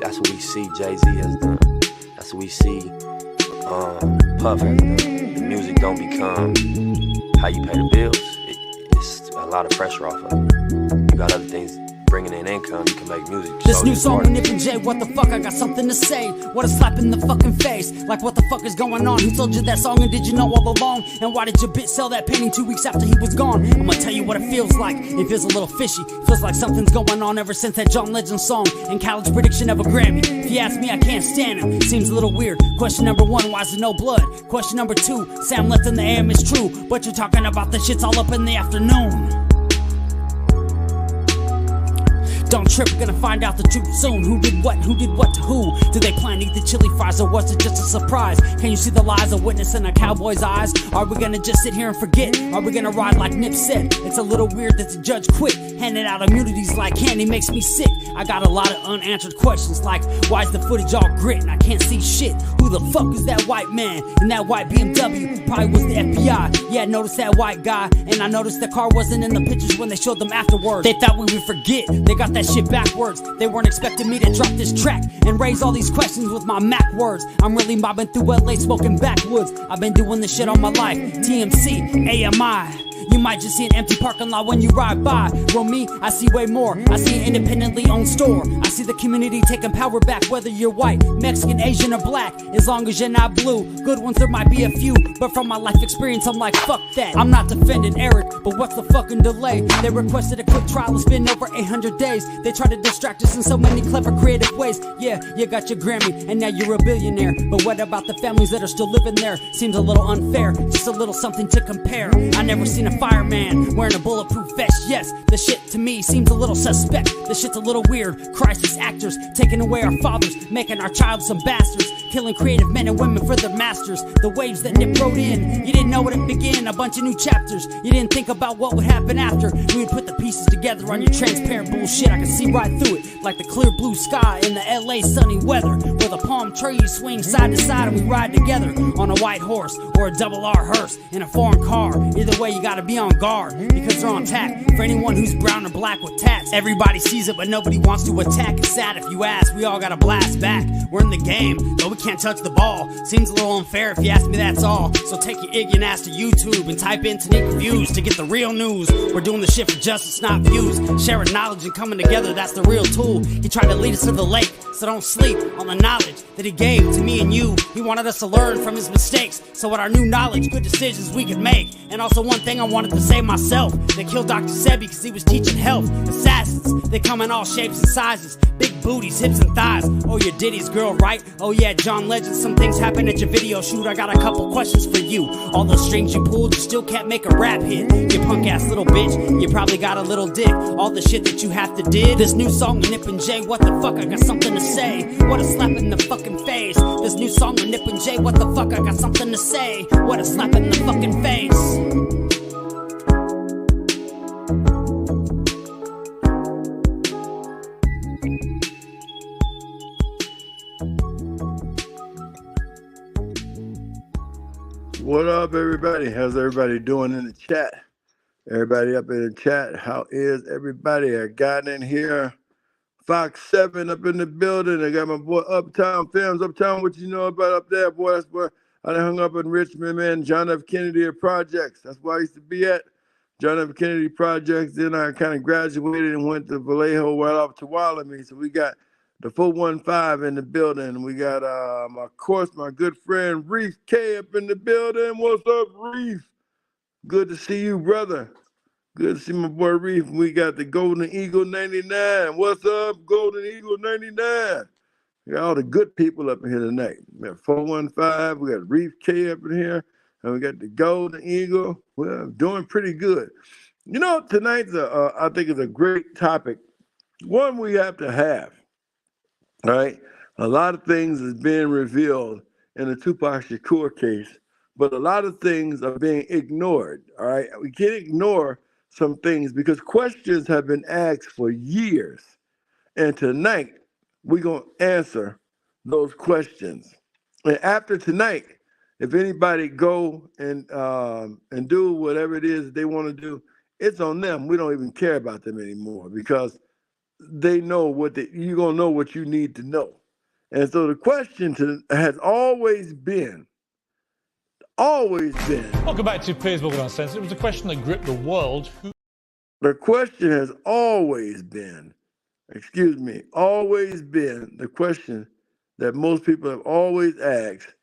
That's what we see Jay-Z has done. That's what we see Puff has done. The music don't become how you pay the bills. It's a lot of pressure off of it. You got other things bringing in income, you can make music. This new song with Nip and Jay, what the fuck, I got something to say. What a slap in the fucking face. Like what the fuck is going on? Who told you that song and did you know all along? And why did your bitch sell that painting 2 weeks after he was gone? I'm gonna tell you what it feels like. It feels a little fishy. Feels like something's going on ever since that John Legend song and college prediction of a Grammy. If you ask me, I can't stand him. Seems a little weird. Question number 1, why is there no blood? Question number 2, Sam left in the AM is true, but you're talking about the shits all up in the afternoon. Don't trip, we're gonna find out the truth soon. Who did what to who? Did they plan to eat the chili fries or was it just a surprise? Can you see the lies of witness in a cowboy's eyes? Are we gonna just sit here and forget? Are we gonna ride like Nip said? It's a little weird that the judge quit. Handing out immunities like candy makes me sick. I got a lot of unanswered questions like, why's the footage all grit and I can't see shit? Who the fuck is that white man in that white BMW? Probably was the FBI. Yeah, I noticed that white guy, and I noticed the car wasn't in the pictures when they showed them afterwards. They thought we would forget. They got that shit backwards. They weren't expecting me to drop this track and raise all these questions with my Mac words. I'm really mobbing through LA smoking backwoods. I've been doing this shit all my life. TMC, AMI. You might just see an empty parking lot when you ride by. Well, me, I see way more. I see an independently owned store. I see the community taking power back, whether you're white, Mexican, Asian, or black. As long as you're not blue. Good ones, there might be a few, but from my life experience, I'm like, fuck that. I'm not defending Eric, but what's the fucking delay? They requested a quick trial, it's been over 800 days. They try to distract us in so many clever, creative ways. Yeah, you got your Grammy, and now you're a billionaire. But what about the families that are still living there? Seems a little unfair, just a little something to compare. I never seen a fireman wearing a bulletproof vest. Yes, the shit to me seems a little suspect. The shit's a little weird. Crisis actors taking away our fathers, making our child some bastards, killing creative men and women for their masters. The waves that Nip wrote in, you didn't know when it began. A bunch of new chapters. You didn't think about what would happen after. We would put the pieces together on your transparent bullshit. I can see right through it, like the clear blue sky in the LA sunny weather, where the palm trees swing side to side and we ride together on a white horse or a double R hearse in a foreign car. Either way, you gotta be on guard because they're on tap for anyone who's brown or black with tats. Everybody sees it, but nobody wants to attack. It's sad if you ask. We all gotta blast back. We're in the game, though we can't touch the ball. Seems a little unfair if you ask me, that's all. So take your ignorant ass to YouTube and type in Tanique Reviews to get the real news. We're doing the shit for justice, not views. Sharing knowledge and coming together, that's the real tool. He tried to lead us to the lake, so don't sleep on the knowledge that he gave to me and you. He wanted us to learn from his mistakes, so with our new knowledge, good decisions we could make. And also one thing I wanted to say myself, they killed Dr. Sebi because he was teaching health. Assassins, they come in all shapes and sizes, big booties, hips and thighs. Oh, you're Diddy's girl, right? Oh yeah, John Legend, some things happen at your video shoot. I got a couple questions for you. All those strings you pulled, you still can't make a rap hit. You punk ass little bitch, you probably got a little dick. All the shit that you have to did. This new song with Nip and Jay, what the fuck, I got something to say. What a slap in the fucking face. This new song with Nip and Jay, what the fuck, I got something to say. What a slap in the fucking face. What up, everybody? How's everybody doing in the chat? Everybody up in the chat, how is everybody? I got in here. Fox 7 up in the building. I got my boy Uptown Films. Uptown, what you know about up there, boy? That's where I done hung up in Richmond, man. John F. Kennedy Projects. That's where I used to be at. John F. Kennedy Projects. Then I kind of graduated and went to Vallejo right off to Tuolumne. So we got the 415 in the building. We got, of course, my good friend Reef K up in the building. What's up, Reef? Good to see you, brother. Good to see my boy Reef. We got the Golden Eagle 99. What's up, Golden Eagle 99? We got all the good people up in here tonight. We got 415. We got Reef K up in here. And we got the Golden Eagle. Well, doing pretty good. You know, tonight's, I think, is a great topic. One we have to have. All right, a lot of things is being revealed in the Tupac Shakur case, but a lot of things are being ignored. All right, we can't ignore some things because questions have been asked for years, and tonight we're gonna answer those questions. And after tonight, if anybody go and do whatever it is they want to do, it's on them. We don't even care about them anymore because they know you're gonna know what you need to know. And so the question has always been. Welcome back to Facebook Uncensored. It was a question that gripped the world. The question has always been the question that most people have always asked: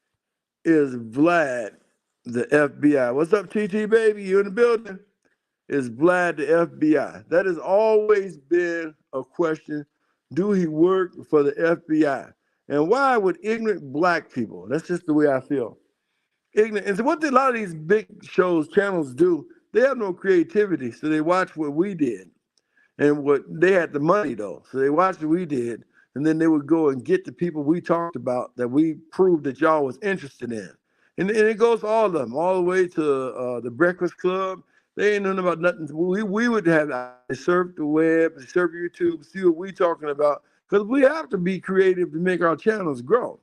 is Vlad the FBI? What's up, TT baby? You in the building? Is Vlad the FBI? That has always been a question. Do he work for the FBI? And why would ignorant black people? That's just the way I feel. Ignorant. And so what a lot of these big channels do, they have no creativity. So they watch what we did. And what they had the money though. So they watched what we did. And then they would go and get the people we talked about that we proved that y'all was interested in. And it goes to all of them, all the way to the Breakfast Club. They ain't knowing about nothing. We would have surf the web, surf YouTube, see what we talking about. Because we have to be creative to make our channels grow.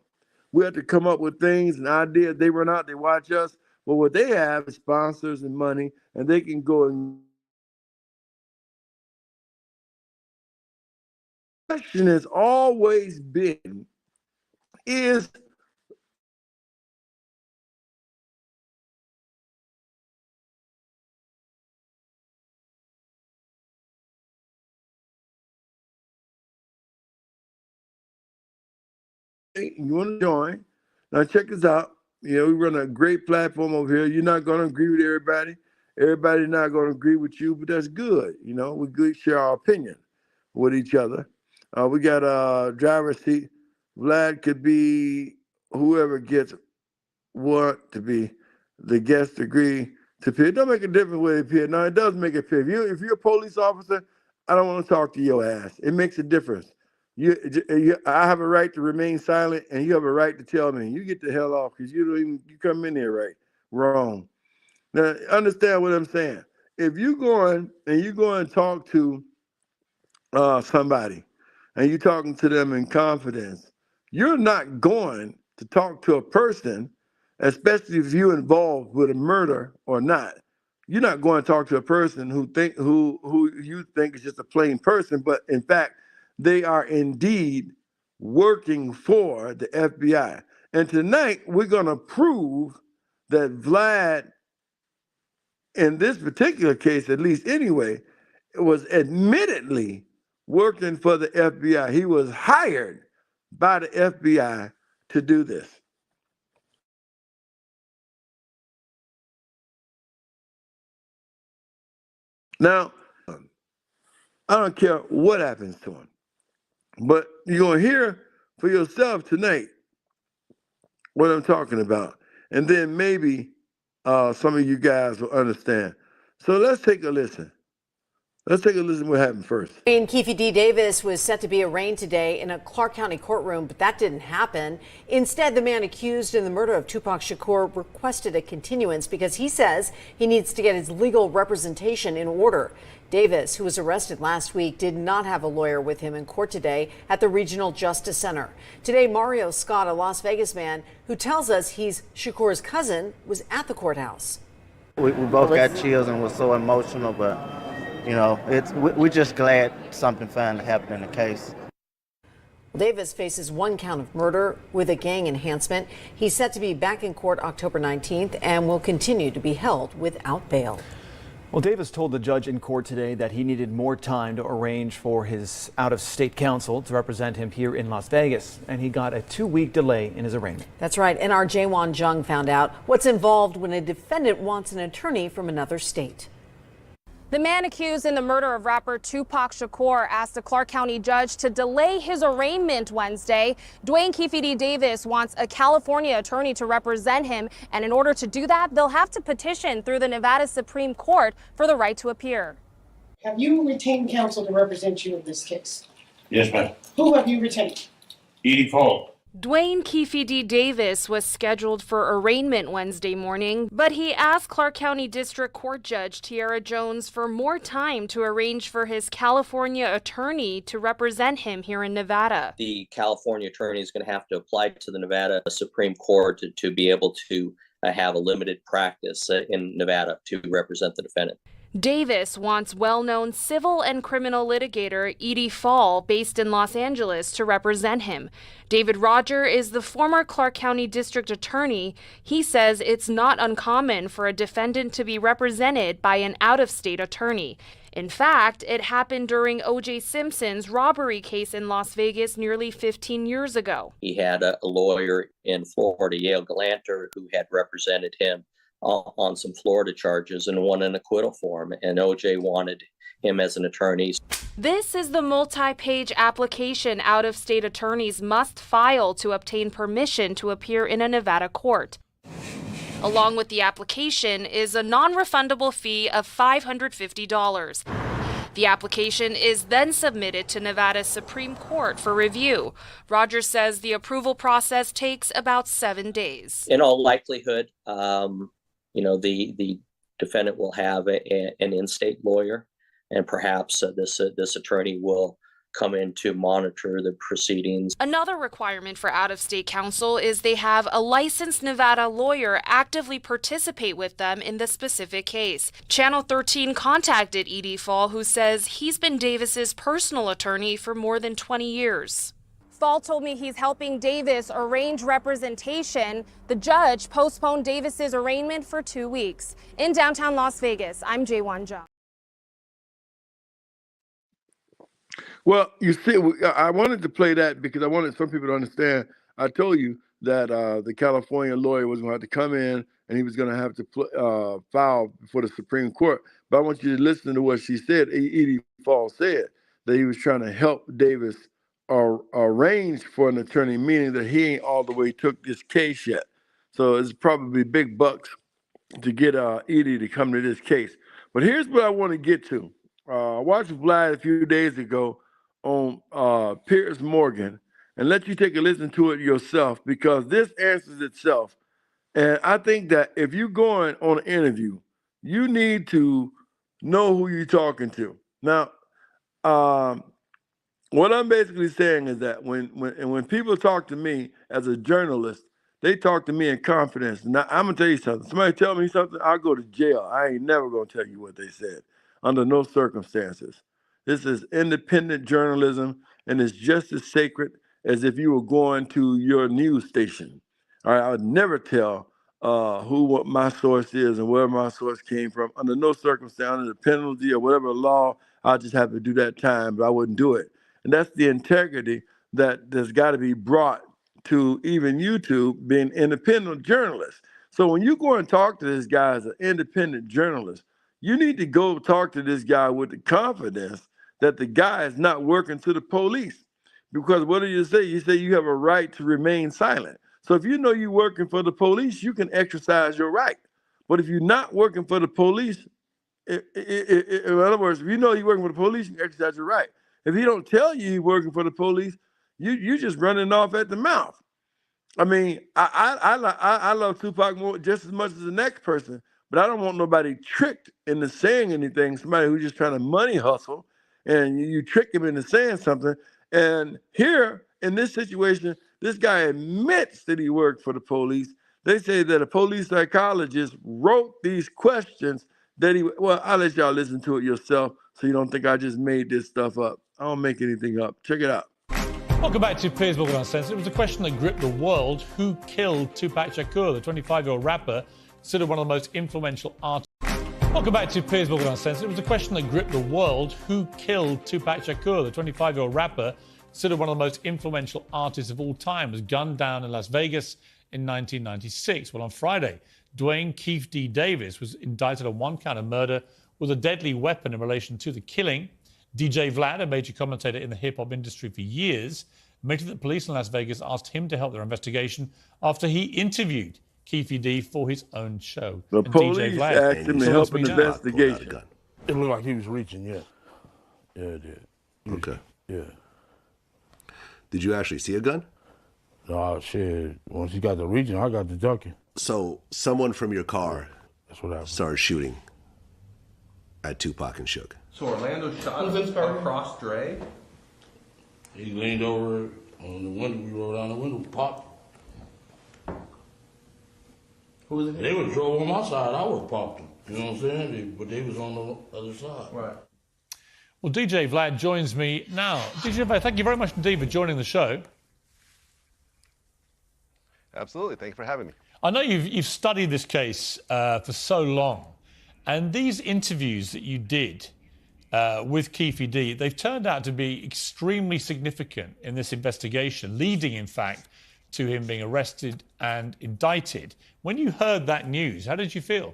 We have to come up with things and ideas. They run out, they watch us. But what they have is sponsors and money, and they can go and. The question has always been: is you want to join? Now check this out. We run a great platform over here. You're not going to agree with everybody. Everybody's not going to agree with you, but that's good. We good share our opinion with each other. We got a driver's seat. Vlad could be whoever gets what to be the guest degree to appear. It don't make a difference where they appear. No, it does make a difference. If you're a police officer, I don't want to talk to your ass. It makes a difference. I have a right to remain silent, and you have a right to tell me. You get the hell off because you come in here right, wrong. Now understand what I'm saying. If you go and talk to somebody, and you're talking to them in confidence, you're not going to talk to a person, especially if you're involved with a murder or not. You're not going to talk to a person who you think is just a plain person, but in fact, they are indeed working for the FBI. And tonight, we're going to prove that Vlad, in this particular case, at least anyway, was admittedly working for the FBI. He was hired by the FBI to do this. Now, I don't care what happens to him, but you're going to hear for yourself tonight what I'm talking about. And then maybe some of you guys will understand. So let's take a listen. Let's take a listen to what happened first. Keefy D. Davis was set to be arraigned today in a Clark County courtroom, but that didn't happen. Instead, the man accused in the murder of Tupac Shakur requested a continuance because he says he needs to get his legal representation in order. Davis, who was arrested last week, did not have a lawyer with him in court today at the Regional Justice Center. Today, Mario Scott, a Las Vegas man who tells us he's Shakur's cousin, was at the courthouse. We both got chills and was so emotional, but we're just glad something finally happened in the case. Davis faces one count of murder with a gang enhancement. He's set to be back in court October 19th and will continue to be held without bail. Well, Davis told the judge in court today that he needed more time to arrange for his out-of-state counsel to represent him here in Las Vegas, and he got a 2-week delay in his arraignment. That's right. And our Jaewon Jung found out what's involved when a defendant wants an attorney from another state. The man accused in the murder of rapper Tupac Shakur asked a Clark County judge to delay his arraignment Wednesday. Dwayne Keefy D. Davis wants a California attorney to represent him, and in order to do that, they'll have to petition through the Nevada Supreme Court for the right to appear. Have you retained counsel to represent you in this case? Yes, ma'am. Who have you retained? Edie Paul. Dwayne Keefy D. Davis was scheduled for arraignment Wednesday morning, but he asked Clark County District Court Judge Tiara Jones for more time to arrange for his California attorney to represent him here in Nevada. The California attorney is going to have to apply to the Nevada Supreme Court to be able to have a limited practice in Nevada to represent the defendant. Davis wants well-known civil and criminal litigator Edie Fall, based in Los Angeles, to represent him. David Roger is the former Clark County District Attorney. He says it's not uncommon for a defendant to be represented by an out-of-state attorney. In fact, it happened during O.J. Simpson's robbery case in Las Vegas nearly 15 years ago. He had a lawyer in Florida, Yale Galanter, who had represented him on some Florida charges and won an acquittal for him, and OJ wanted him as an attorney. This is the multi-page application out-of-state attorneys must file to obtain permission to appear in a Nevada court. Along with the application is a non-refundable fee of $550. The application is then submitted to Nevada's Supreme Court for review. Rogers says the approval process takes about 7 days. In all likelihood, the defendant will have an in-state lawyer, and perhaps this attorney will come in to monitor the proceedings. Another requirement for out-of-state counsel is they have a licensed Nevada lawyer actively participate with them in the specific case. Channel 13 contacted Edie Fall, who says he's been Davis's personal attorney for more than 20 years. Fall told me he's helping Davis arrange representation. The judge postponed Davis's arraignment for 2 weeks. In downtown Las Vegas, I'm Jaywan Jung. Well, you see, I wanted to play that because I wanted some people to understand. I told you that the California lawyer was going to have to come in and he was going to have to file before the Supreme Court. But I want you to listen to what she said. Edie Fall said that he was trying to help Davis arrange for an attorney, meaning that he ain't all the way took this case yet. So it's probably big bucks to get Edie to come to this case. But here's what I want to get to. I watched Vlad a few days ago on Piers Morgan, and let you take a listen to it yourself, because this answers itself. And I think that if you're going on an interview, you need to know who you're talking to. Now, what I'm basically saying is that when people talk to me as a journalist, they talk to me in confidence. Now, I'm going to tell you something. Somebody tell me something, I'll go to jail. I ain't never going to tell you what they said, under no circumstances. This is independent journalism, and it's just as sacred as if you were going to your news station. All right, I would never tell what my source is and where my source came from. Under no circumstance, under the penalty or whatever law, I'll just have to do that time, but I wouldn't do it. And that's the integrity that there's got to be brought to even YouTube being independent journalists. So when you go and talk to this guy as an independent journalist, you need to go talk to this guy with the confidence that the guy is not working to the police. Because what do you say? You say you have a right to remain silent. So if you know you're working for the police, you can exercise your right. But if you're not working for the police, in other words, if you know you're working for the police, you can exercise your right. If he don't tell you you're working for the police, you're just running off at the mouth. I mean, I love Tupac more just as much as the next person, but I don't want nobody tricked into saying anything. Somebody who's just trying to money hustle, and you trick him into saying something. And here in this situation, this guy admits that he worked for the police. They say that a police psychologist wrote these questions that well, I'll let y'all listen to it yourself so you don't think I just made this stuff up. I don't make anything up. Check it out. Welcome back to Piers Morgan Uncensored. It was a question that gripped the world. Who killed Tupac Shakur, the 25-year-old rapper, considered one of the most influential artists? Welcome back to Piers Morgan Uncensored. It was a question that gripped the world. Who killed Tupac Shakur, the 25-year-old rapper, considered one of the most influential artists of all time, was gunned down in Las Vegas in 1996. Well, on Friday, Dwayne Keefy Davis was indicted on one count of murder with a deadly weapon in relation to the killing. DJ Vlad, a major commentator in the hip-hop industry for years, admitted that police in Las Vegas asked him to help their investigation after he interviewed Keefy D for his own show. The police asked him to help an investigation. It looked like he was reaching, yeah. Yeah, it did. Okay. Yeah. Did you actually see a gun? No, shit. Once he got the reaching, I got the ducking. So someone from your car That's what happened. started shooting at Tupac and Shook. So Orlando shot across Dre? He leaned over on the window. We rolled down the window, popped. Who was it? They would have drove on my side. I would have popped him. You know what I'm saying? But they was on the other side. Right. Well, DJ Vlad joins me now. DJ Vlad, thank you very much indeed for joining the show. Absolutely. Thank you for having me. I know you've studied this case for so long, and these interviews that you did with Keefy D, they've turned out to be extremely significant in this investigation, leading, in fact, to him being arrested and indicted. When you heard that news, how did you feel?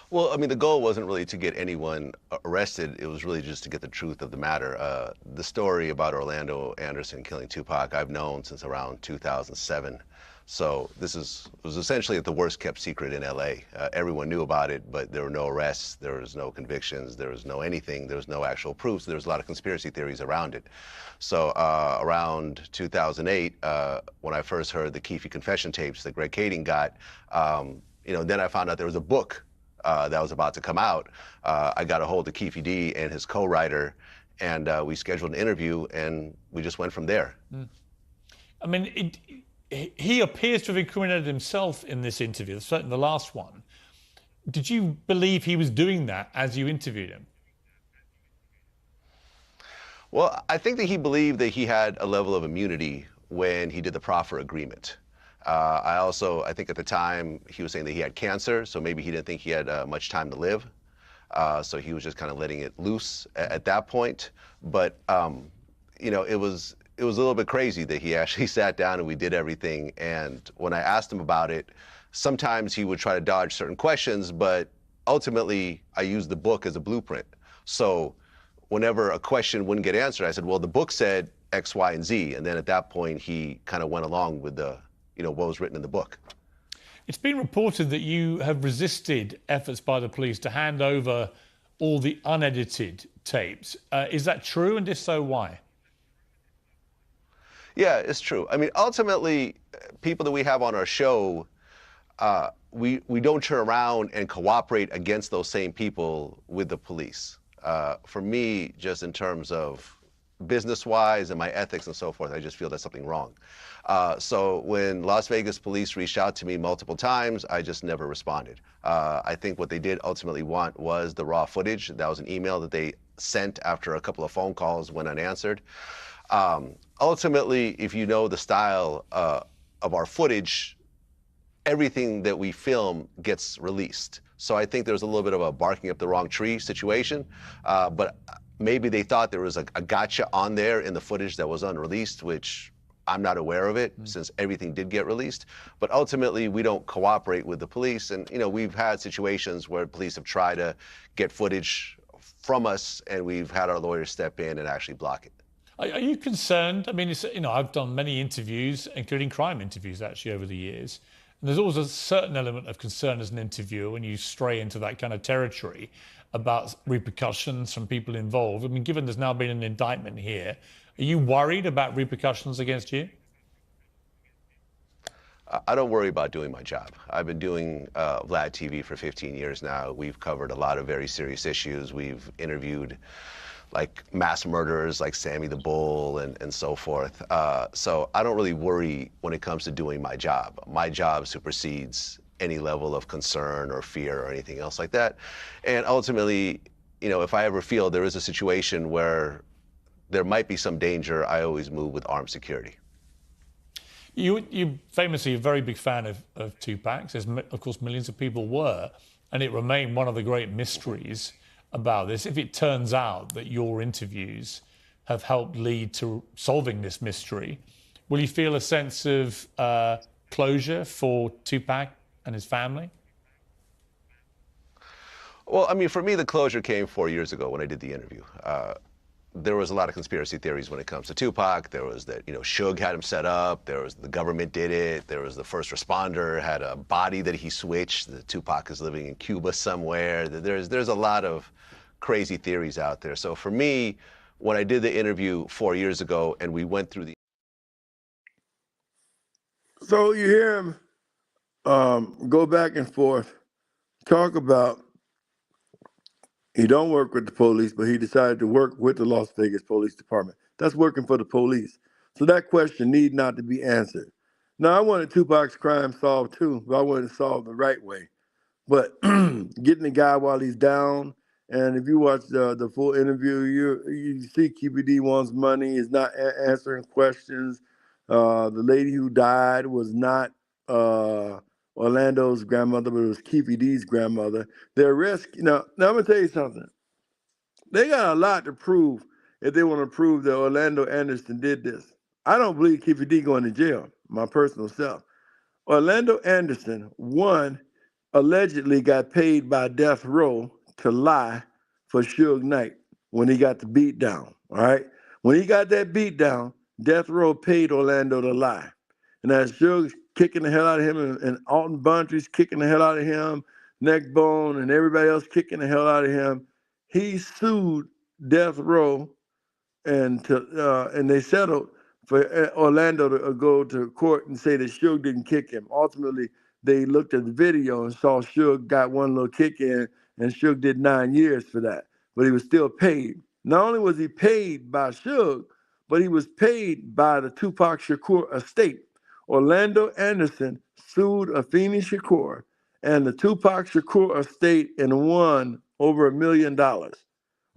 Well, I mean, the goal wasn't really to get anyone arrested. It was really just to get the truth of the matter. The story about Orlando Anderson killing Tupac, I've known since around 2007. So it was essentially the worst kept secret in LA. Everyone knew about it, but there were no arrests, there was no convictions, there was no anything, there was no actual proof. So there was a lot of conspiracy theories around it. So around 2008, when I first heard the Keefy confession tapes that Greg Kading got, then I found out there was a book that was about to come out. I got a hold of Keefy D and his co-writer, and we scheduled an interview, and we just went from there. I mean, he appears to have incriminated himself in this interview, certainly the last one. Did you believe he was doing that as you interviewed him? Well, I think that he believed that he had a level of immunity when he did the proffer agreement. I think at the time he was saying that he had cancer, so maybe he didn't think he had much time to live. So he was just kind of letting it loose at that point. But, it was a little bit crazy that he actually sat down and we did everything. And when I asked him about it, sometimes he would try to dodge certain questions, but ultimately I used the book as a blueprint. So whenever a question wouldn't get answered, I said, well, the book said X, Y, and Z. And then at that point, he kind of went along with what was written in the book. It's been reported that you have resisted efforts by the police to hand over all the unedited tapes. Is that true? And if so, why? Yeah, it's true. I mean, ultimately, people that we have on our show, we don't turn around and cooperate against those same people with the police. For me, just in terms of business-wise and my ethics and so forth, I just feel there's something wrong. So when Las Vegas police reached out to me multiple times, I just never responded. I think what they did ultimately want was the raw footage. That was an email that they sent after a couple of phone calls went unanswered. Ultimately, if you know the style of our footage, everything that we film gets released. So I think there's a little bit of a barking up the wrong tree situation, but maybe they thought there was a gotcha on there in the footage that was unreleased, which I'm not aware of it since everything did get released. But ultimately, we don't cooperate with the police. And, we've had situations where police have tried to get footage from us, and we've had our lawyers step in and actually block it. Are you concerned? I mean, I've done many interviews, including crime interviews, actually, over the years. And there's always a certain element of concern as an interviewer when you stray into that kind of territory about repercussions from people involved. I mean, given there's now been an indictment here, are you worried about repercussions against you? I don't worry about doing my job. I've been doing Vlad TV for 15 years now. We've covered a lot of very serious issues. We've interviewed like mass murderers like Sammy the Bull and so forth. So I don't really worry when it comes to doing my job. My job supersedes any level of concern or fear or anything else like that. And ultimately, if I ever feel there is a situation where there might be some danger, I always move with armed security. You famously a very big fan of Tupac, as of course millions of people were, and it remained one of the great mysteries about this. If it turns out that your interviews have helped lead to solving this mystery, will you feel a sense of closure for Tupac and his family? Well, I mean, for me, the closure came 4 years ago when I did the interview. There was a lot of conspiracy theories when it comes to Tupac. There was that, Suge had him set up. There was the government did it. There was the first responder had a body that he switched. The Tupac is living in Cuba somewhere. There's a lot of crazy theories out there. So for me, when I did the interview 4 years ago and we went through the... So you hear him go back and forth, talk about he don't work with the police, but he decided to work with the Las Vegas Police Department. That's working for the police. So that question need not to be answered. Now, I wanted Tupac's crime solved too, but I wanted it solved the right way. But getting the guy while he's down, and if you watch the full interview, you see QPD wants money, is not answering questions. The lady who died was not Orlando's grandmother, but it was QPD's grandmother. Their risk, now I'm gonna tell you something. They got a lot to prove if they want to prove that Orlando Anderson did this. I don't believe QPD going to jail, my personal self. Orlando Anderson, one, allegedly got paid by death row to lie for Suge Knight when he got the beat down. All right. When he got that beat down, death row paid Orlando to lie. And as Suge's kicking the hell out of him and Alton Buntry's kicking the hell out of him, Neckbone and everybody else kicking the hell out of him, he sued death row and they settled for Orlando to go to court and say that Suge didn't kick him. Ultimately, they looked at the video and saw Suge got one little kick in, and Suge did 9 years for that. But he was still paid. Not only was he paid by Suge, but he was paid by the Tupac Shakur estate. Orlando Anderson sued Afeni Shakur and the Tupac Shakur estate and won over $1 million.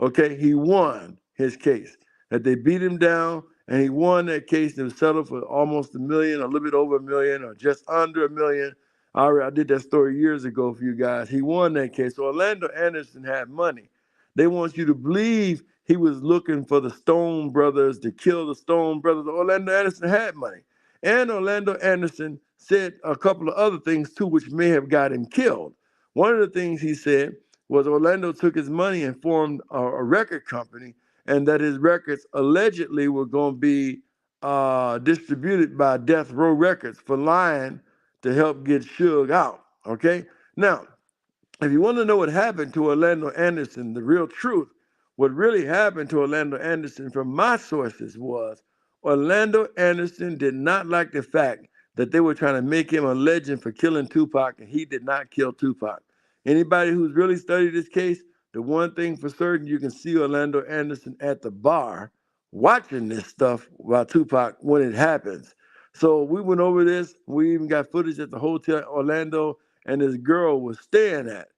Okay, he won his case. That they beat him down, and he won that case and was settled for almost $1 million, a little bit over $1 million, or just under $1 million. I did that story years ago for you guys. He won that case. So Orlando Anderson had money. They want you to believe he was looking for the Stone Brothers to kill the Stone Brothers. Orlando Anderson had money. And Orlando Anderson said a couple of other things too, which may have got him killed. One of the things he said was Orlando took his money and formed a record company, and that his records allegedly were going to be distributed by Death Row Records for lying to help get Suge out. Okay? Now, if you want to know what happened to Orlando Anderson, the real truth, what really happened to Orlando Anderson from my sources was Orlando Anderson did not like the fact that they were trying to make him a legend for killing Tupac, and he did not kill Tupac. Anybody who's really studied this case, the one thing for certain, you can see Orlando Anderson at the bar watching this stuff about Tupac when it happens. So we went over this. We even got footage at the hotel Orlando and this girl was staying at.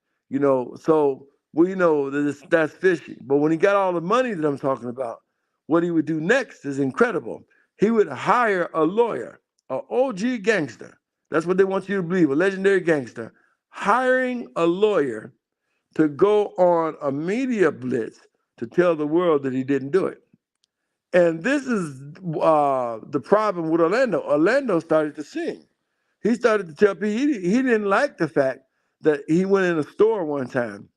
So we know that that's fishy. But when he got all the money that I'm talking about, what he would do next is incredible. He would hire a lawyer, an OG gangster. That's what they want you to believe, a legendary gangster, hiring a lawyer to go on a media blitz to tell the world that he didn't do it. And this is the problem with Orlando. Orlando started to sing. He started to tell people he didn't like the fact that he went in a store one time.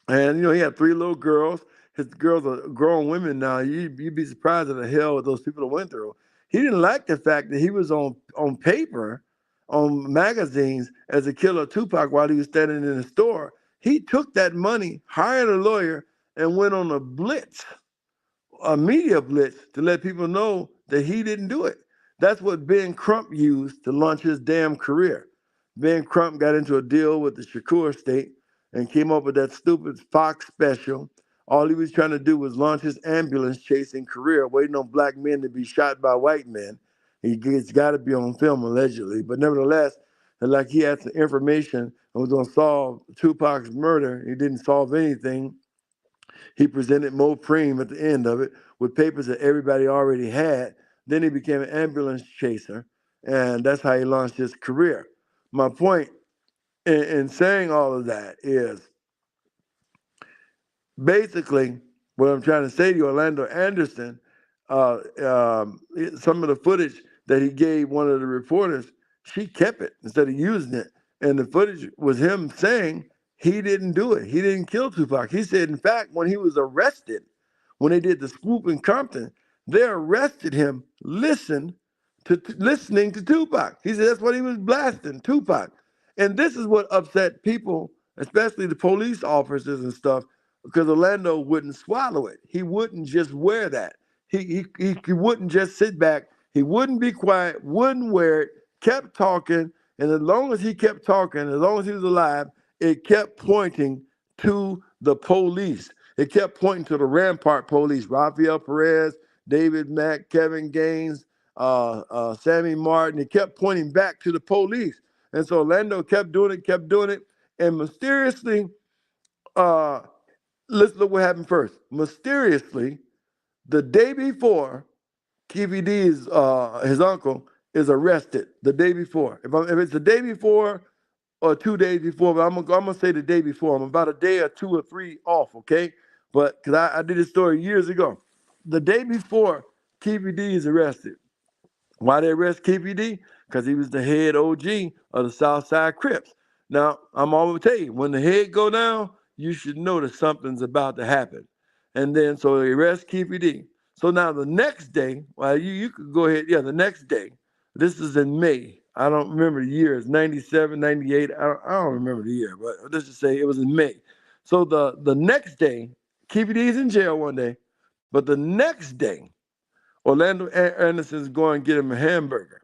And, he had 3 little girls. His girls are grown women now. You'd be surprised at the hell what those people went through. He didn't like the fact that he was on paper, on magazines, as a killer of Tupac while he was standing in the store. He took that money, hired a lawyer, and went on a blitz, a media blitz, to let people know that he didn't do it. That's what Ben Crump used to launch his damn career. Ben Crump got into a deal with the Shakur estate and came up with that stupid Fox special. All he was trying to do was launch his ambulance chasing career, waiting on black men to be shot by white men. It's got to be on film, allegedly. But nevertheless, like he had some information and was going to solve Tupac's murder. He didn't solve anything. He presented Mo Preem at the end of it with papers that everybody already had. Then he became an ambulance chaser, and that's how he launched his career. My point in saying all of that is basically what I'm trying to say to you, Orlando Anderson, some of the footage that he gave one of the reporters, she kept it instead of using it. And the footage was him saying he didn't do it. He didn't kill Tupac. He said, in fact, when he was arrested, when they did the scoop in Compton, they arrested him listening to Tupac. He said that's what he was blasting, Tupac. And this is what upset people, especially the police officers and stuff, because Orlando wouldn't swallow it. He wouldn't just wear that. He wouldn't just sit back. He wouldn't be quiet, wouldn't wear it, kept talking. And as long as he kept talking, as long as he was alive, it kept pointing to the police. It kept pointing to the Rampart police, Rafael Perez, David Mack, Kevin Gaines, Sammy Martin. It kept pointing back to the police. And so Orlando kept doing it. And mysteriously, let's look what happened first. Mysteriously, the day before, Keefy D's his uncle is arrested. The day before. If it's the day before or 2 days before, but I'm gonna say the day before. I'm about a day or 2 or 3 off, okay? But because I did this story years ago. The day before, Keefy D is arrested. Why they arrest KPD? Because he was the head OG of the Southside Crips. Now, I'm always tell you, when the head go down, you should know that something's about to happen. And then, so they arrest KPD. So now the next day, well, you could go ahead, yeah, the next day, this is in May. I don't remember the year. It's 97, 98. I don't remember the year, but let's just say it was in May. So the next day, KPD is in jail one day, but the next day, Orlando Anderson's going to get him a hamburger.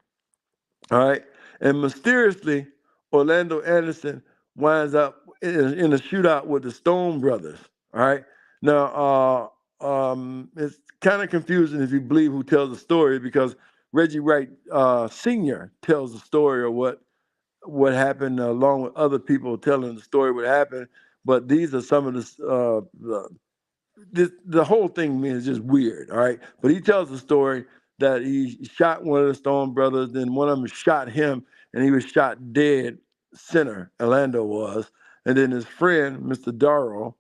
All right. And mysteriously, Orlando Anderson winds up in a shootout with the Stone brothers. All right. Now, it's kind of confusing if you believe who tells the story, because Reggie Wright Sr. tells the story of what happened, along with other people telling the story what happened. But these are some of the whole thing is just weird, all right? But he tells the story that he shot one of the Stone brothers, then one of them shot him, and he was shot dead center, Orlando was. And then his friend, Mr. Darrow,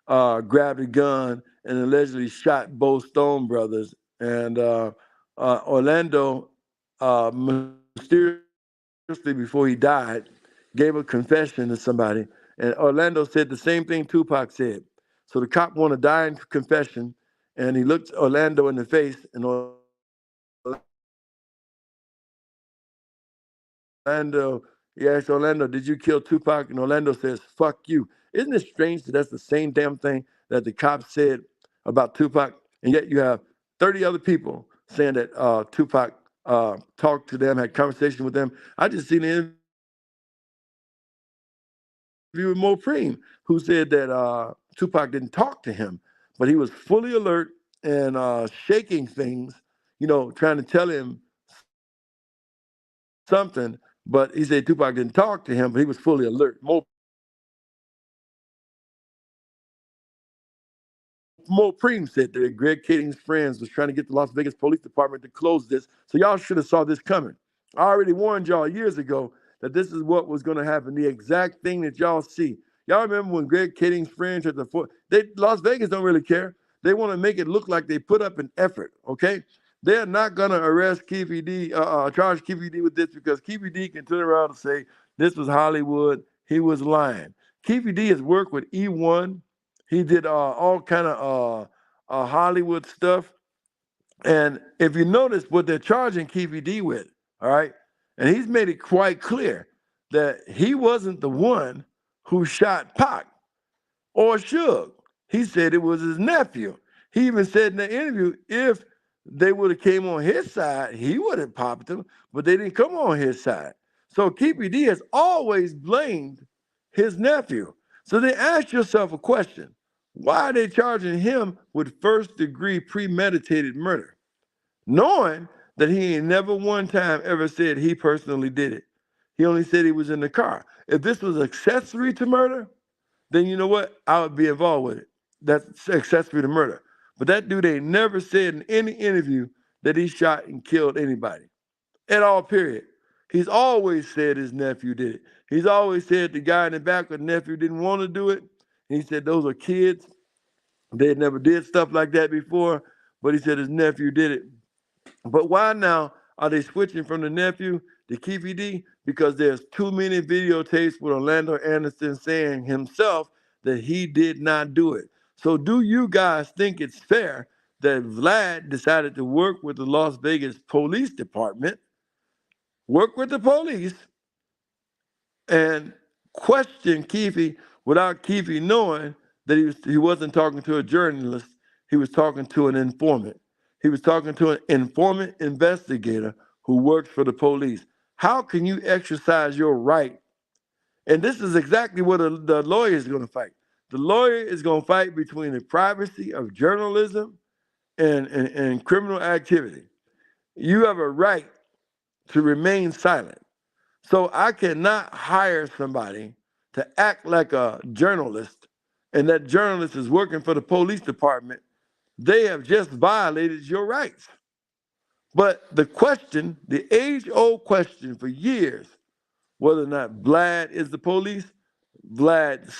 grabbed a gun and allegedly shot both Stone brothers. And Orlando mysteriously, before he died, gave a confession to somebody. And Orlando said the same thing Tupac said. So the cop wanted to die in confession, and he looked Orlando in the face, and Orlando, he asked Orlando, "Did you kill Tupac?" And Orlando says, "Fuck you." Isn't it strange that that's the same damn thing that the cop said about Tupac, and yet you have 30 other people saying that Tupac talked to them, had conversation with them. I just seen an interview with Mo Preem, who said that Tupac didn't talk to him, but he was fully alert and shaking things, trying to tell him something. But he said Tupac didn't talk to him, but he was fully alert. Mo Preem said that Greg Kading's friends was trying to get the Las Vegas Police Department to close this. So y'all should have saw this coming. I already warned y'all years ago that this is what was going to happen. The exact thing that y'all see. Y'all remember when Greg Kading's friends had Las Vegas don't really care. They want to make it look like they put up an effort, okay? They're not going to arrest Keefy D, charge Keefy D with this, because Keefy D can turn around and say, this was Hollywood. He was lying. Keefy D has worked with E1. He did all kind of Hollywood stuff. And if you notice what they're charging Keefy D with, all right, and he's made it quite clear that he wasn't the one who shot Pac or Suge. He said it was his nephew. He even said in the interview, if they would have came on his side, he would have popped them, but they didn't come on his side. So Keefy D has always blamed his nephew. So then ask yourself a question. Why are they charging him with first-degree premeditated murder, knowing that he ain't never one time ever said he personally did it? He only said he was in the car. If this was accessory to murder, then you know what? I would be involved with it. That's accessory to murder. But that dude ain't never said in any interview that he shot and killed anybody at all, period. He's always said his nephew did it. He's always said the guy in the back with the nephew didn't want to do it. He said those are kids. They never did stuff like that before, but he said his nephew did it. But why now are they switching from the nephew to Keefy D? Because there's too many videotapes with Orlando Anderson saying himself that he did not do it. So do you guys think it's fair that Vlad decided to work with the Las Vegas Police Department, work with the police, and question Keefy without Keefy knowing that he wasn't talking to a journalist, he was talking to an informant. He was talking to an informant investigator who works for the police. How can you exercise your right? And this is exactly what the lawyer is going to fight. The lawyer is going to fight between the privacy of journalism and criminal activity. You have a right to remain silent. So I cannot hire somebody to act like a journalist, and that journalist is working for the police department, they have just violated your rights. But the question, the age-old question for years, whether or not Vlad is the police, Vlad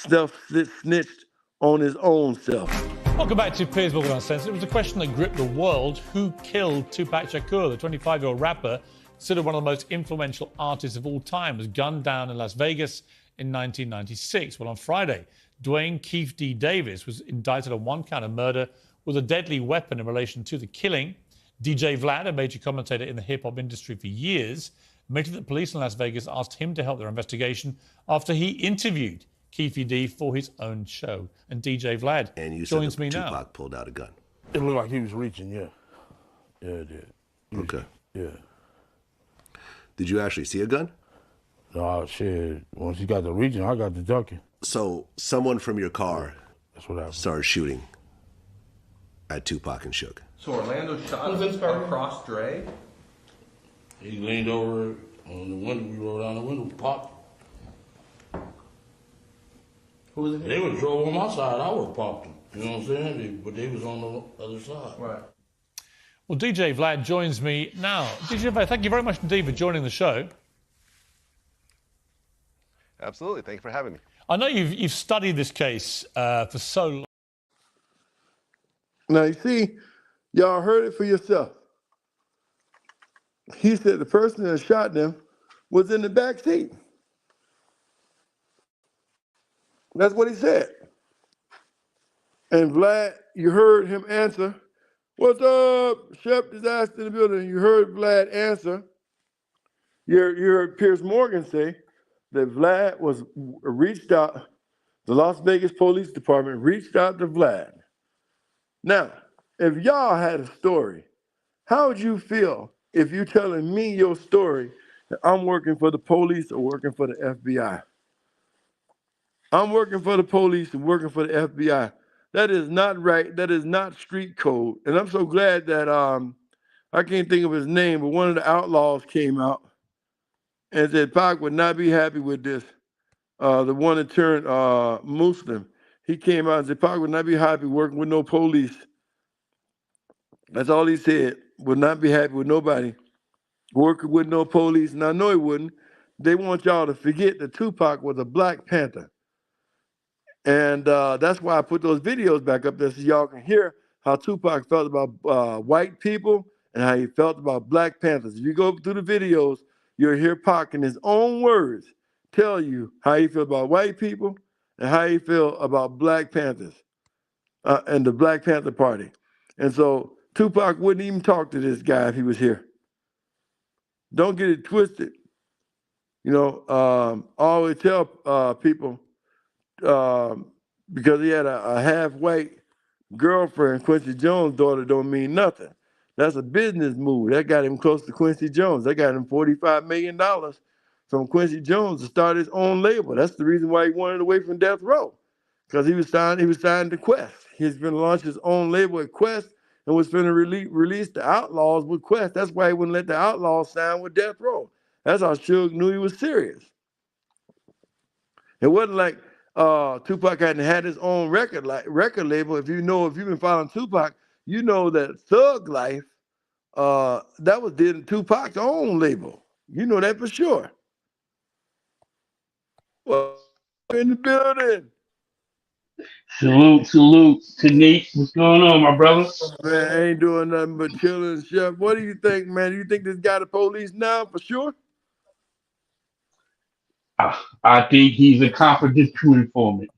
snitched on his own self. Welcome back to Piers Morgan Uncensored. It was a question that gripped the world. Who killed Tupac Shakur? The 25-year-old rapper, considered one of the most influential artists of all time, was gunned down in Las Vegas in 1996. Well, on Friday, Dwayne Keefy Davis was indicted on one count of murder with a deadly weapon in relation to the killing. DJ Vlad, a major commentator in the hip-hop industry for years, admitted that police in Las Vegas asked him to help their investigation after he interviewed Keefy D for his own show. And DJ Vlad joins me now. Tupac pulled out a gun. It looked like he was reaching, yeah. Yeah, it did. Okay. Yeah. Did you actually see a gun? No, shit. Once he got the reaching, I got the ducking. So someone from your car That's what happened. started shooting at Tupac and Suge. So Orlando shot him across Dre? He leaned over on the window. We rolled down the window, popped. Who was it? They would have drove on my side. I would have popped them. You know what I'm saying? But they was on the other side. Right. Well, DJ Vlad joins me now. DJ Vlad, thank you very much indeed for joining the show. Absolutely. Thank you for having me. I know you've studied this case for so long. Now, you see, y'all heard it for yourself. He said the person that shot them was in the back seat. That's what he said. And Vlad, you heard him answer, "What's up? Chef Disaster in the building." You heard Vlad answer. You heard Piers Morgan say that Vlad was reached out, the Las Vegas Police Department reached out to Vlad. Now, if y'all had a story, how would you feel if you telling me your story that I'm working for the police or working for the FBI? I'm working for the police and working for the FBI. That is not right. That is not street code. And I'm so glad that I can't think of his name, but one of the outlaws came out and said Pac would not be happy with this. The one that turned Muslim. He came out and said Pac would not be happy working with no police. That's all he said. Would not be happy with nobody working with no police. And I know he wouldn't. They want y'all to forget that Tupac was a Black Panther. And that's why I put those videos back up there so y'all can hear how Tupac felt about white people and how he felt about Black Panthers. If you go through the videos, you'll hear Pac in his own words tell you how he feel about white people and how he feel about Black Panthers and the Black Panther Party. And so Tupac wouldn't even talk to this guy if he was here. Don't get it twisted. You know, I always tell people, because he had a half-white girlfriend, Quincy Jones' daughter, don't mean nothing. That's a business move. That got him close to Quincy Jones. That got him $45 million from Quincy Jones to start his own label. That's the reason why he wanted away from Death Row, because he was signed to Quest. He's going to launch his own label at Quest and was going to release the Outlaws with Quest. That's why he wouldn't let the Outlaws sign with Death Row. That's how Suge knew he was serious. It wasn't like Tupac hadn't had his own record label. If you've been following Tupac, you know that Thug Life, that was Tupac's own label. You know that for sure. Well, in the building. Salute to Nate. What's going on, my brother? Man, I ain't doing nothing but chilling, Chef. What do you think, man? Do you think this guy the police now for sure? I think he's a confidential informant.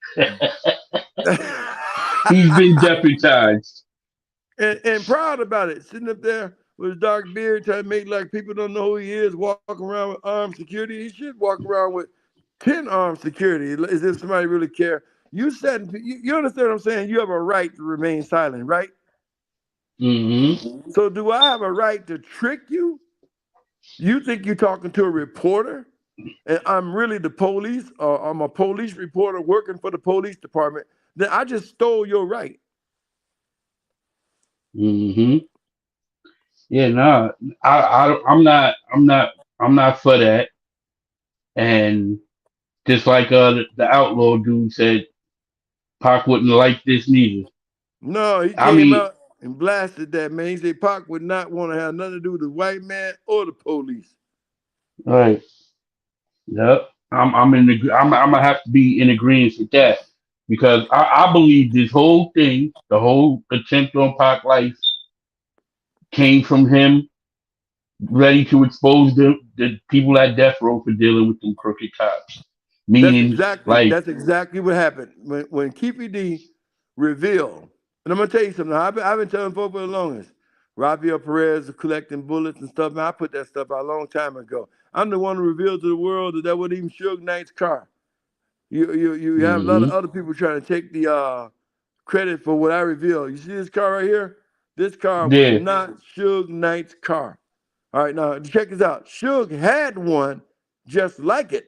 He's been deputized. And proud about it. Sitting up there with his dark beard, trying to make like people don't know who he is, walking around with armed security. He should walk around with 10 armed security as if somebody really care. You said, you understand what I'm saying? You have a right to remain silent, right? Mm-hmm. So do I have a right to trick you? You think you're talking to a reporter and I'm really the police, or I'm a police reporter working for the police department, then I just stole your right. Mm-hmm. Yeah, no, I'm not for that. And Just like the outlaw dude said, Pac wouldn't like this neither. No, he I came mean, out and blasted that, man. He said Pac would not want to have nothing to do with the white man or the police. right. Yep. I'm gonna have to be in agreement with that because I believe this whole thing, the whole attempt on Pac life, came from him ready to expose the people at death row for dealing with them crooked cops. Meaning, like, That's exactly what happened when Keefy D revealed. And I'm gonna tell you something. I've been telling folks for the longest. Rafael Perez was collecting bullets and stuff. Man, I put that stuff out a long time ago. I'm the one who revealed to the world that wasn't even Suge Knight's car. You have a lot of mm-hmm. other people trying to take the credit for what I revealed. You see this car right here? This car was Yeah, not Suge Knight's car. All right, now check this out. Suge had one just like it.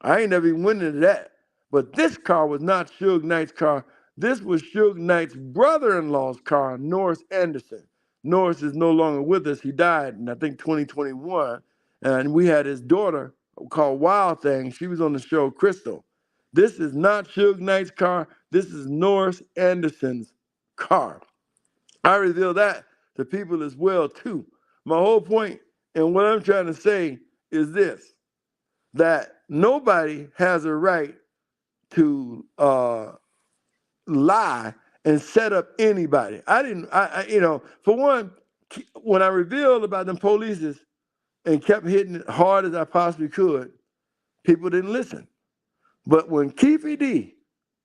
I ain't never even went into that. But this car was not Suge Knight's car. This was Suge Knight's brother-in-law's car, Norris Anderson. Norris is no longer with us. He died in, I think, 2021. And we had his daughter called Wild Thing. She was on the show Crystal. This is not Suge Knight's car. This is Norris Anderson's car. I reveal that to people as well, too. My whole point and what I'm trying to say is this, that nobody has a right to lie and set up anybody. For one, when I revealed about them polices and kept hitting it hard as I possibly could, people didn't listen. But when Keefy D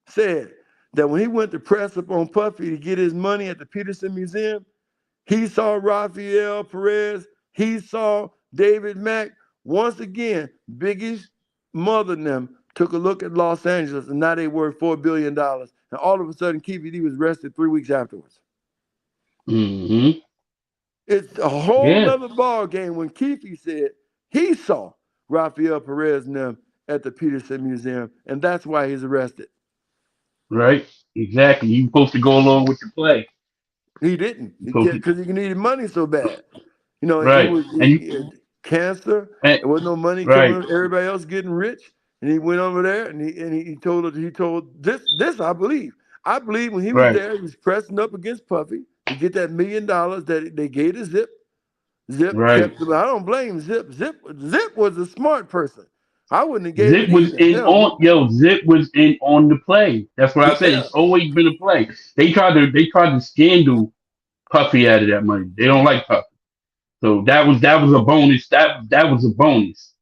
said that when he went to press up on Puffy to get his money at the Peterson Museum, he saw Rafael Perez, he saw David Mack. Once again, Biggie's mother and them took a look at Los Angeles, and now they worth $4 billion. And all of a sudden, Keefy D was arrested 3 weeks afterwards. mm-hmm. It's a whole Yeah, nother ball game when Keefy said he saw Rafael Perez and them at the Peterson Museum, and that's why he's arrested. right. Exactly. You're supposed to go along with the play. He didn't, You're supposed to, because he needed money so bad. It right. was And he you, had cancer. and, There was no money coming. right, Everybody else getting rich, and he went over there and he told this I believe. I believe when he was right, there, he was pressing up against Puffy to get that $1 million that they gave to Zip. Zip right. kept him. I don't blame Zip. Zip was a smart person. I wouldn't have gave Zip it was either. in Hell, on Zip was in on the play. That's what I said. yeah, It's always been a play. They tried to scandal Puffy out of that money. They don't like Puffy. So that was a bonus. That was a bonus.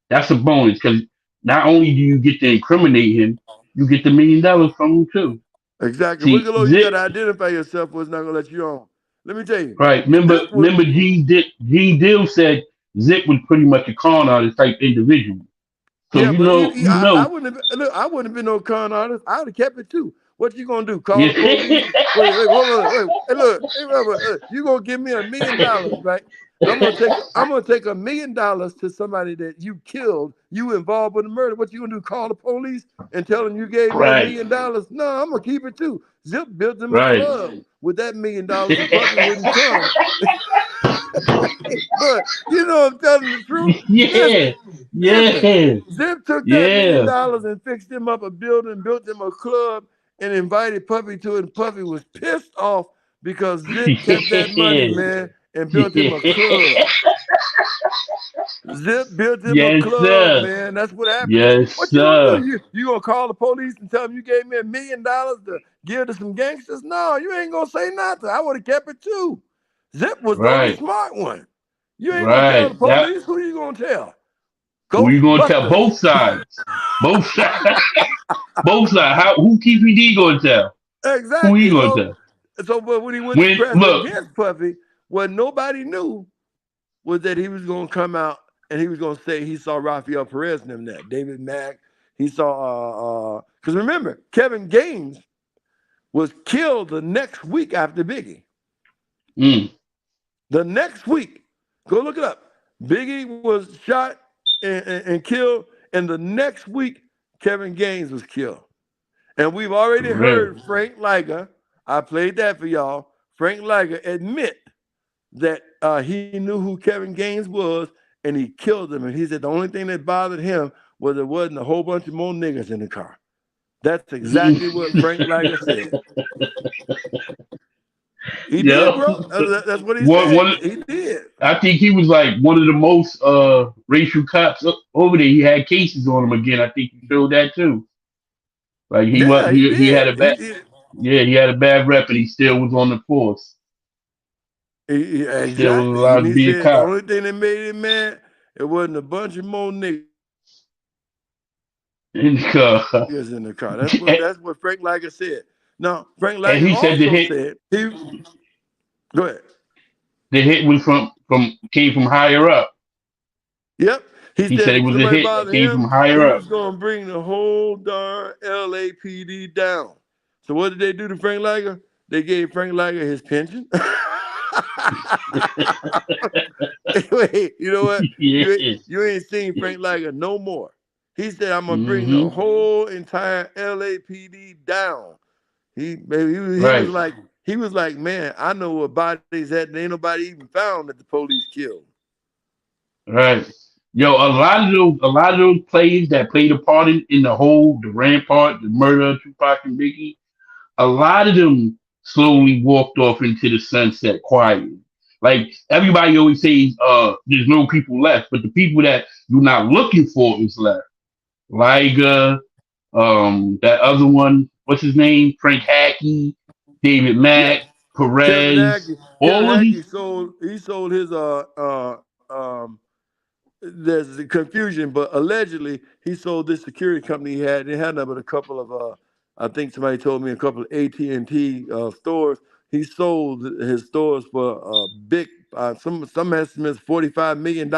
That's a bonus because not only do you get to incriminate him, you get the $1 million from him too. exactly. See, Wiggalo, you got Zip, to identify yourself. Was not gonna let you on. Let me tell you, right? Remember, Zip was. remember, G Dill said Zip was pretty much a con artist type individual. So Yeah, but I you know, I wouldn't have been no con artist. I would have kept it too. What you gonna do? Call yeah, the police? Wait, hold on, wait. Hey, look, you gonna give me $1 million, right? I'm gonna take $1 million to somebody that you killed, you involved with the murder. What you gonna do? Call the police and tell them you gave me $1 right, million? No, I'm gonna keep it too. Zip built him a right. club with that $1 million, and Puffy wouldn't come. But I'm telling the truth. Yeah, Listen, yeah, Zip took that $1 yeah. million and fixed him up a building, built him a club, and invited Puffy to it. And Puffy was pissed off because Zip kept that money, man, and built him a club. Zip built him a Yes, club, sir. man. That's what happened. Yes, What you gonna sir. do? You gonna call the police and tell them you gave me $1 million to give to some gangsters? No, you ain't gonna say nothing. I would have kept it too. Zip was the only Right, smart one. You ain't gonna tell the right. That police. Who you gonna tell? who you gonna tell? Ghostbusters. Both sides. Both sides. Both sides. Who Keefy D gonna tell? Who he Exactly. gonna So, tell? but when he went to When press look, against Puffy, what nobody knew was that he was going to come out and he was going to say he saw Rafael Perez and them that David Mack. He saw because remember Kevin Gaines was killed the next week after Biggie. The next week, go look it up. Biggie was shot and killed, and the next week Kevin Gaines was killed. And we've already really? heard Frank Liger, I played that for y'all, Frank Liger admit that he knew who Kevin Gaines was and he killed him. And he said the only thing that bothered him was there wasn't a whole bunch of more niggas in the car. That's exactly what Frank Lager said. He did, Yeah. bro. That's what he One, said. He did. I think he was like one of the most racial cops over there. He had cases on him again. I think he showed that too. Like Yeah, he he had did. a bad he had a bad rep and he still was on the force. Still was Exactly. allowed And to he be a said the cop. only thing that made him mad, it wasn't a bunch of more niggas In the car. in the car. That's what Frank Lager said. Now, Frank And Lager he said also said he go ahead. the hit was from came from higher up. Yep. He He said said it if was a somebody hit that bothered came him, from higher he up. was gonna bring the whole darn LAPD down. So what did they do to Frank Lager? They gave Frank Lager his pension. Wait, you know what? Yes. You ain't seen Frank Lager no more. He said, "I'm gonna bring the Mm-hmm. whole entire LAPD down." He was Right. like man, I know where bodies at, and ain't nobody even found that the police killed. Right. Yo, a lot of those plays that played a part in the rampart, the murder of Tupac and Biggie, a lot of them slowly walked off into the sunset quietly. Like everybody always says, there's no people left, but the people that you're not looking for is left. Liga, that other one, what's his name? Frank Hackey, David Yeah, Mack, Kevin Perez, Hackey. Kevin all of Hackey these. sold his um there's the confusion, but allegedly he sold this security company he had. It had nothing but a couple of I think somebody told me a couple of AT&T stores. He sold his stores for big some estimates $45 million.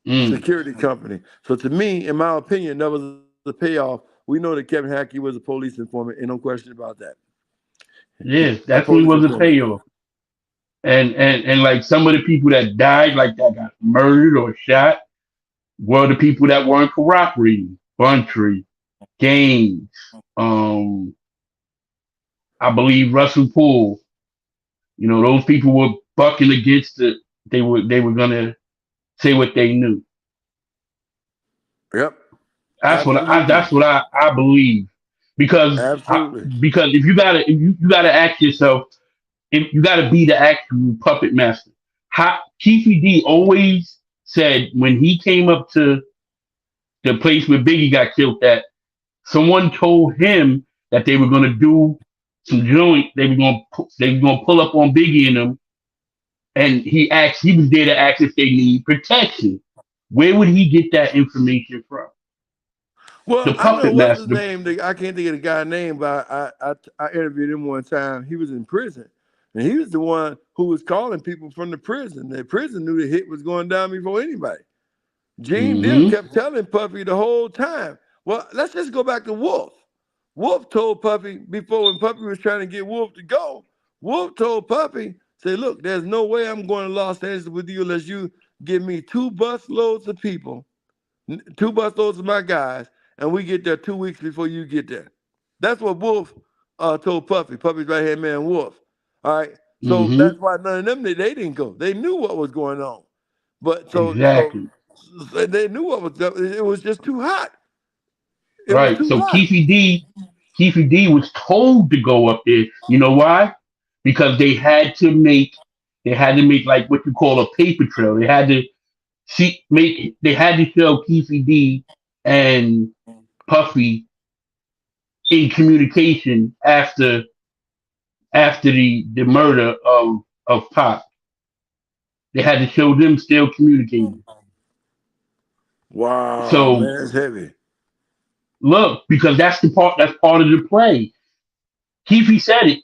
Mm, Security company. So to me, in my opinion, that was the payoff. We know that Kevin Hackey was a police informant, and no question about that. yes, A definitely police was a informant. payoff. And like some of the people that died, like that got murdered or shot, were the people that weren't cooperating. Buntry, Gaines, um, I believe Russell Poole. You know, those people were bucking against it. They were gonna say what they knew. Yep, That's absolutely, what I believe. Because absolutely. because if you gotta ask yourself, if you gotta be the actual puppet master. How Keefy D always said when he came up to the place where Biggie got killed that someone told him that they were gonna do some joint, they were gonna pull up on Biggie and them, and he was there to ask if they need protection. Where would he get that information from? Well, The I know puppet what's his master. name. I can't think of the guy's name, but I interviewed him one time. He was in prison, and he was the one who was calling people from the prison. The prison knew the hit was going down before anybody. Gene Deal Mm-hmm. kept telling Puffy the whole time. Well, let's just go back to Wolf. Wolf told Puffy before when Puffy was trying to get Wolf to go. Wolf told Puffy, say, look, there's no way I'm going to Los Angeles with you unless you give me 2 bus loads of people, 2 bus loads of my guys, and we get there 2 weeks before you get there. That's what Wolf told Puffy. Puffy's right hand man, Wolf. All right. So Mm-hmm. that's why none of them they didn't go. They knew what was going on. But Exactly. so they knew what was up. It was just too hot. It was Right. too So hot. Keefy D was told to go up there. You know why? Because they had to make like what you call a paper trail. They had to show Keefy D and Puffy in communication after the murder of Pop. They had to show them still communicating. Wow, So man, it's heavy. look, because that's part of the play. Keefy said it.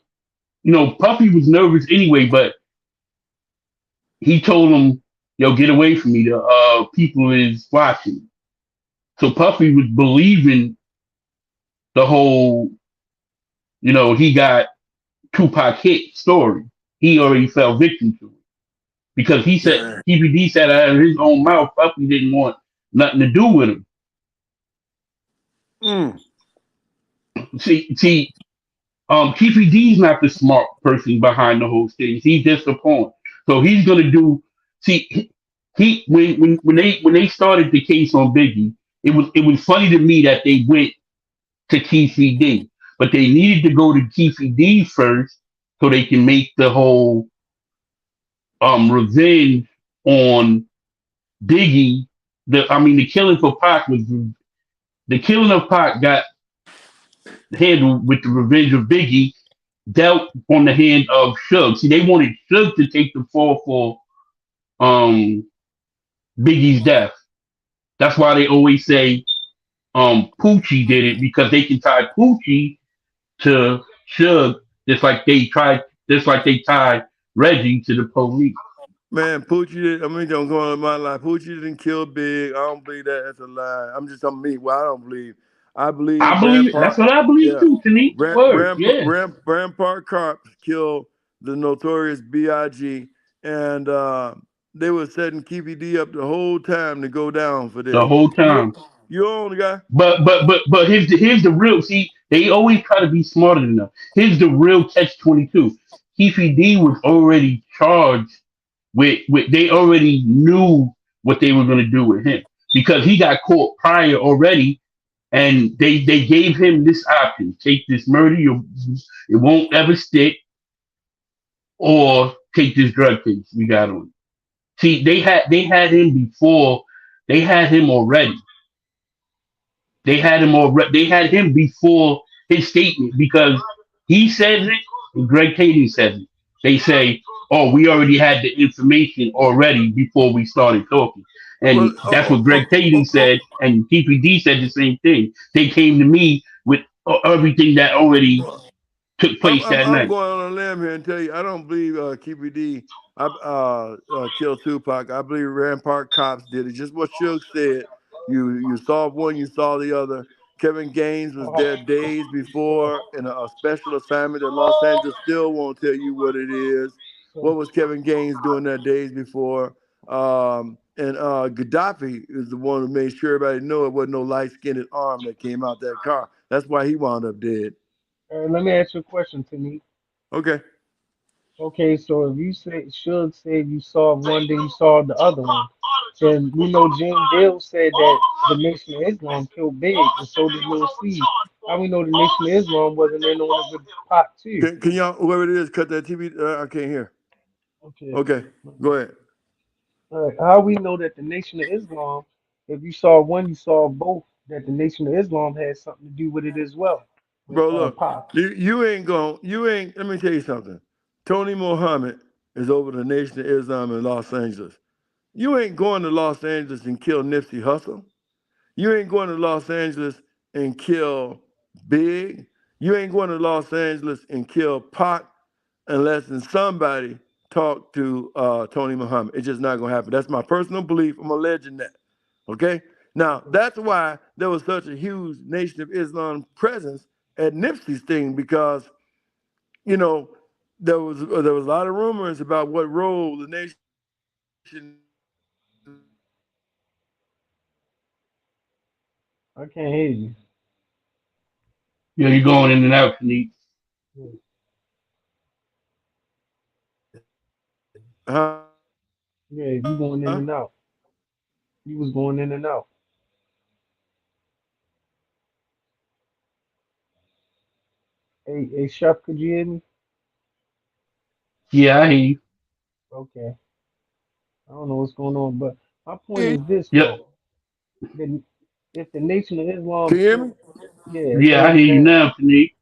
You know, Puffy was nervous anyway, but he told him, "Yo, get away from me. The people is watching." So Puffy was believing the whole, he got Tupac hit story. He already fell victim to it because he said Yeah. PPD said out of his own mouth, Puffy didn't want nothing to do with him. Mm. See, Keefy D's not the smart person behind the whole thing. He's just a pawn. So he's gonna do. See, he when they started the case on Biggie, it was funny to me that they went to Keefy D, but they needed to go to Keefy D first so they can make the whole revenge on Biggie. The killing for Pac was the killing of Pac got handled with the revenge of Biggie dealt on the hand of Suge. See, they wanted Suge to take the fall for um Biggie's death. That's why they always say Poochie did it because they can tie Poochie to Suge just like they tied Reggie to the police. Man, Poochie, don't go on my life. Poochie didn't kill Big. I don't believe that. That's a lie. I'm just telling me what I don't believe. I believe I believe it. That's what I believe yeah, too, Tanique. Word, yeah. Rampart Cops killed the notorious B.I.G. and they were setting Keefy D up the whole time to go down for The this. whole time. You own the guy? But here's the real. See, they always try to be smarter than them. Here's the real catch-22. Keefy D was already charged with they already knew what they were going to do with him because he got caught prior already, and they gave him this option: take this murder, it won't ever stick, or take this drug case we got on. See, they had him before, they had him already. They had him before his statement because he says it and Greg Kading says it. They say, "Oh, we already had the information already before we started talking," and that's what Greg Kading said, and TPD said the same thing. They came to me with everything that already took place that I'm night. going on a limb here and tell you I don't believe Keefy D killed Tupac. I believe Rampart Cops did it. Just what Suge said. You saw one, you saw the other. Kevin Gaines was there days before in a special assignment that Los Angeles still won't tell you what it is. What was Kevin Gaines doing there days before? And Gaddafi is the one who made sure everybody knew it wasn't no light-skinned arm that came out that car. That's why he wound up dead. Let me ask you a question, Tanique. Okay. Okay, so if you say Suge said you saw one, then you saw the other one, then we know Jane Dale said that the Nation of Islam killed Big, and so did Lil C. How we know the Nation of Islam wasn't in on it with Pac too? Can y'all, whoever it is, cut that TV? I can't hear. Okay. Okay, go ahead. All right. How we know that the Nation of Islam, if you saw one, you saw both, that the Nation of Islam had something to do with it as well, with Bro, look, Pac. you ain't, let me tell you something. Tony Mohammed is over the Nation of Islam in Los Angeles. You ain't going to Los Angeles and kill Nipsey Hussle. You ain't going to Los Angeles and kill Big. You ain't going to Los Angeles and kill Pac unless somebody talk to Tony Muhammad. It's just not gonna happen. That's my personal belief. I'm alleging that. Okay. Now that's why there was such a huge Nation of Islam presence at Nipsey's thing because you know there was a lot of rumors about what role the nation. I can't hear you. Yeah, you're going in and out, Tanique. Huh? Yeah, you going in and out. You was going in and out. Hey, Chef, could you hear me? Yeah, I hear you. Okay. I don't know what's going on, but my point is this Yep. though. That if the Nation of Islam Can you hear me? killed, yeah, Yeah, I so hear you now, now, Tanique.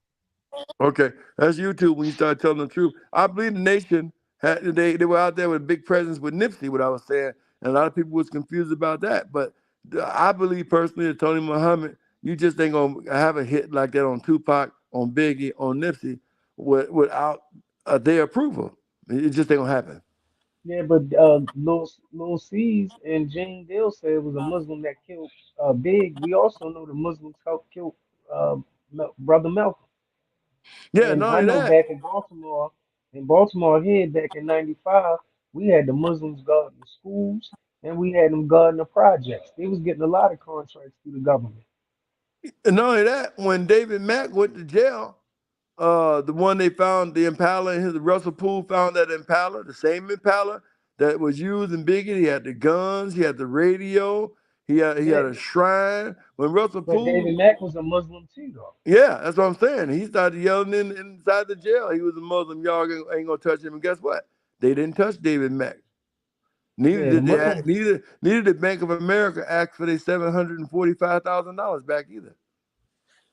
Okay, that's YouTube when you start telling the truth. I believe the nation they were out there with a big presence with Nipsey, what I was saying, and a lot of people was confused about that. But I believe personally that Tony Muhammad, you just ain't gonna have a hit like that on Tupac, on Biggie, on Nipsey, without their approval. It just ain't gonna happen. yeah, but Lil C's and Jane Dale said it was a Muslim that killed Big. We also know the Muslims helped kill uh, Brother Malcolm. Yeah, And not I only know that. back in Baltimore here back in '95, we had the Muslims guarding the schools and we had them guarding the projects. They was getting a lot of contracts through the government. And not only that, when David Mack went to jail, the one they found, the Impala, and his Russell Poole found that Impala, the same Impala that was used in Biggie. He had the guns, he had the radio, he Yeah, had a shrine. When Russell but Poole, David Mack was a Muslim too, though. yeah, that's what I'm saying. He started yelling inside the jail. He was a Muslim. Y'all ain't gonna touch him. And guess what? They didn't touch David Mack. Neither Yeah, the did they. Muslim. Neither did Bank of America ask for their $745,000 back either.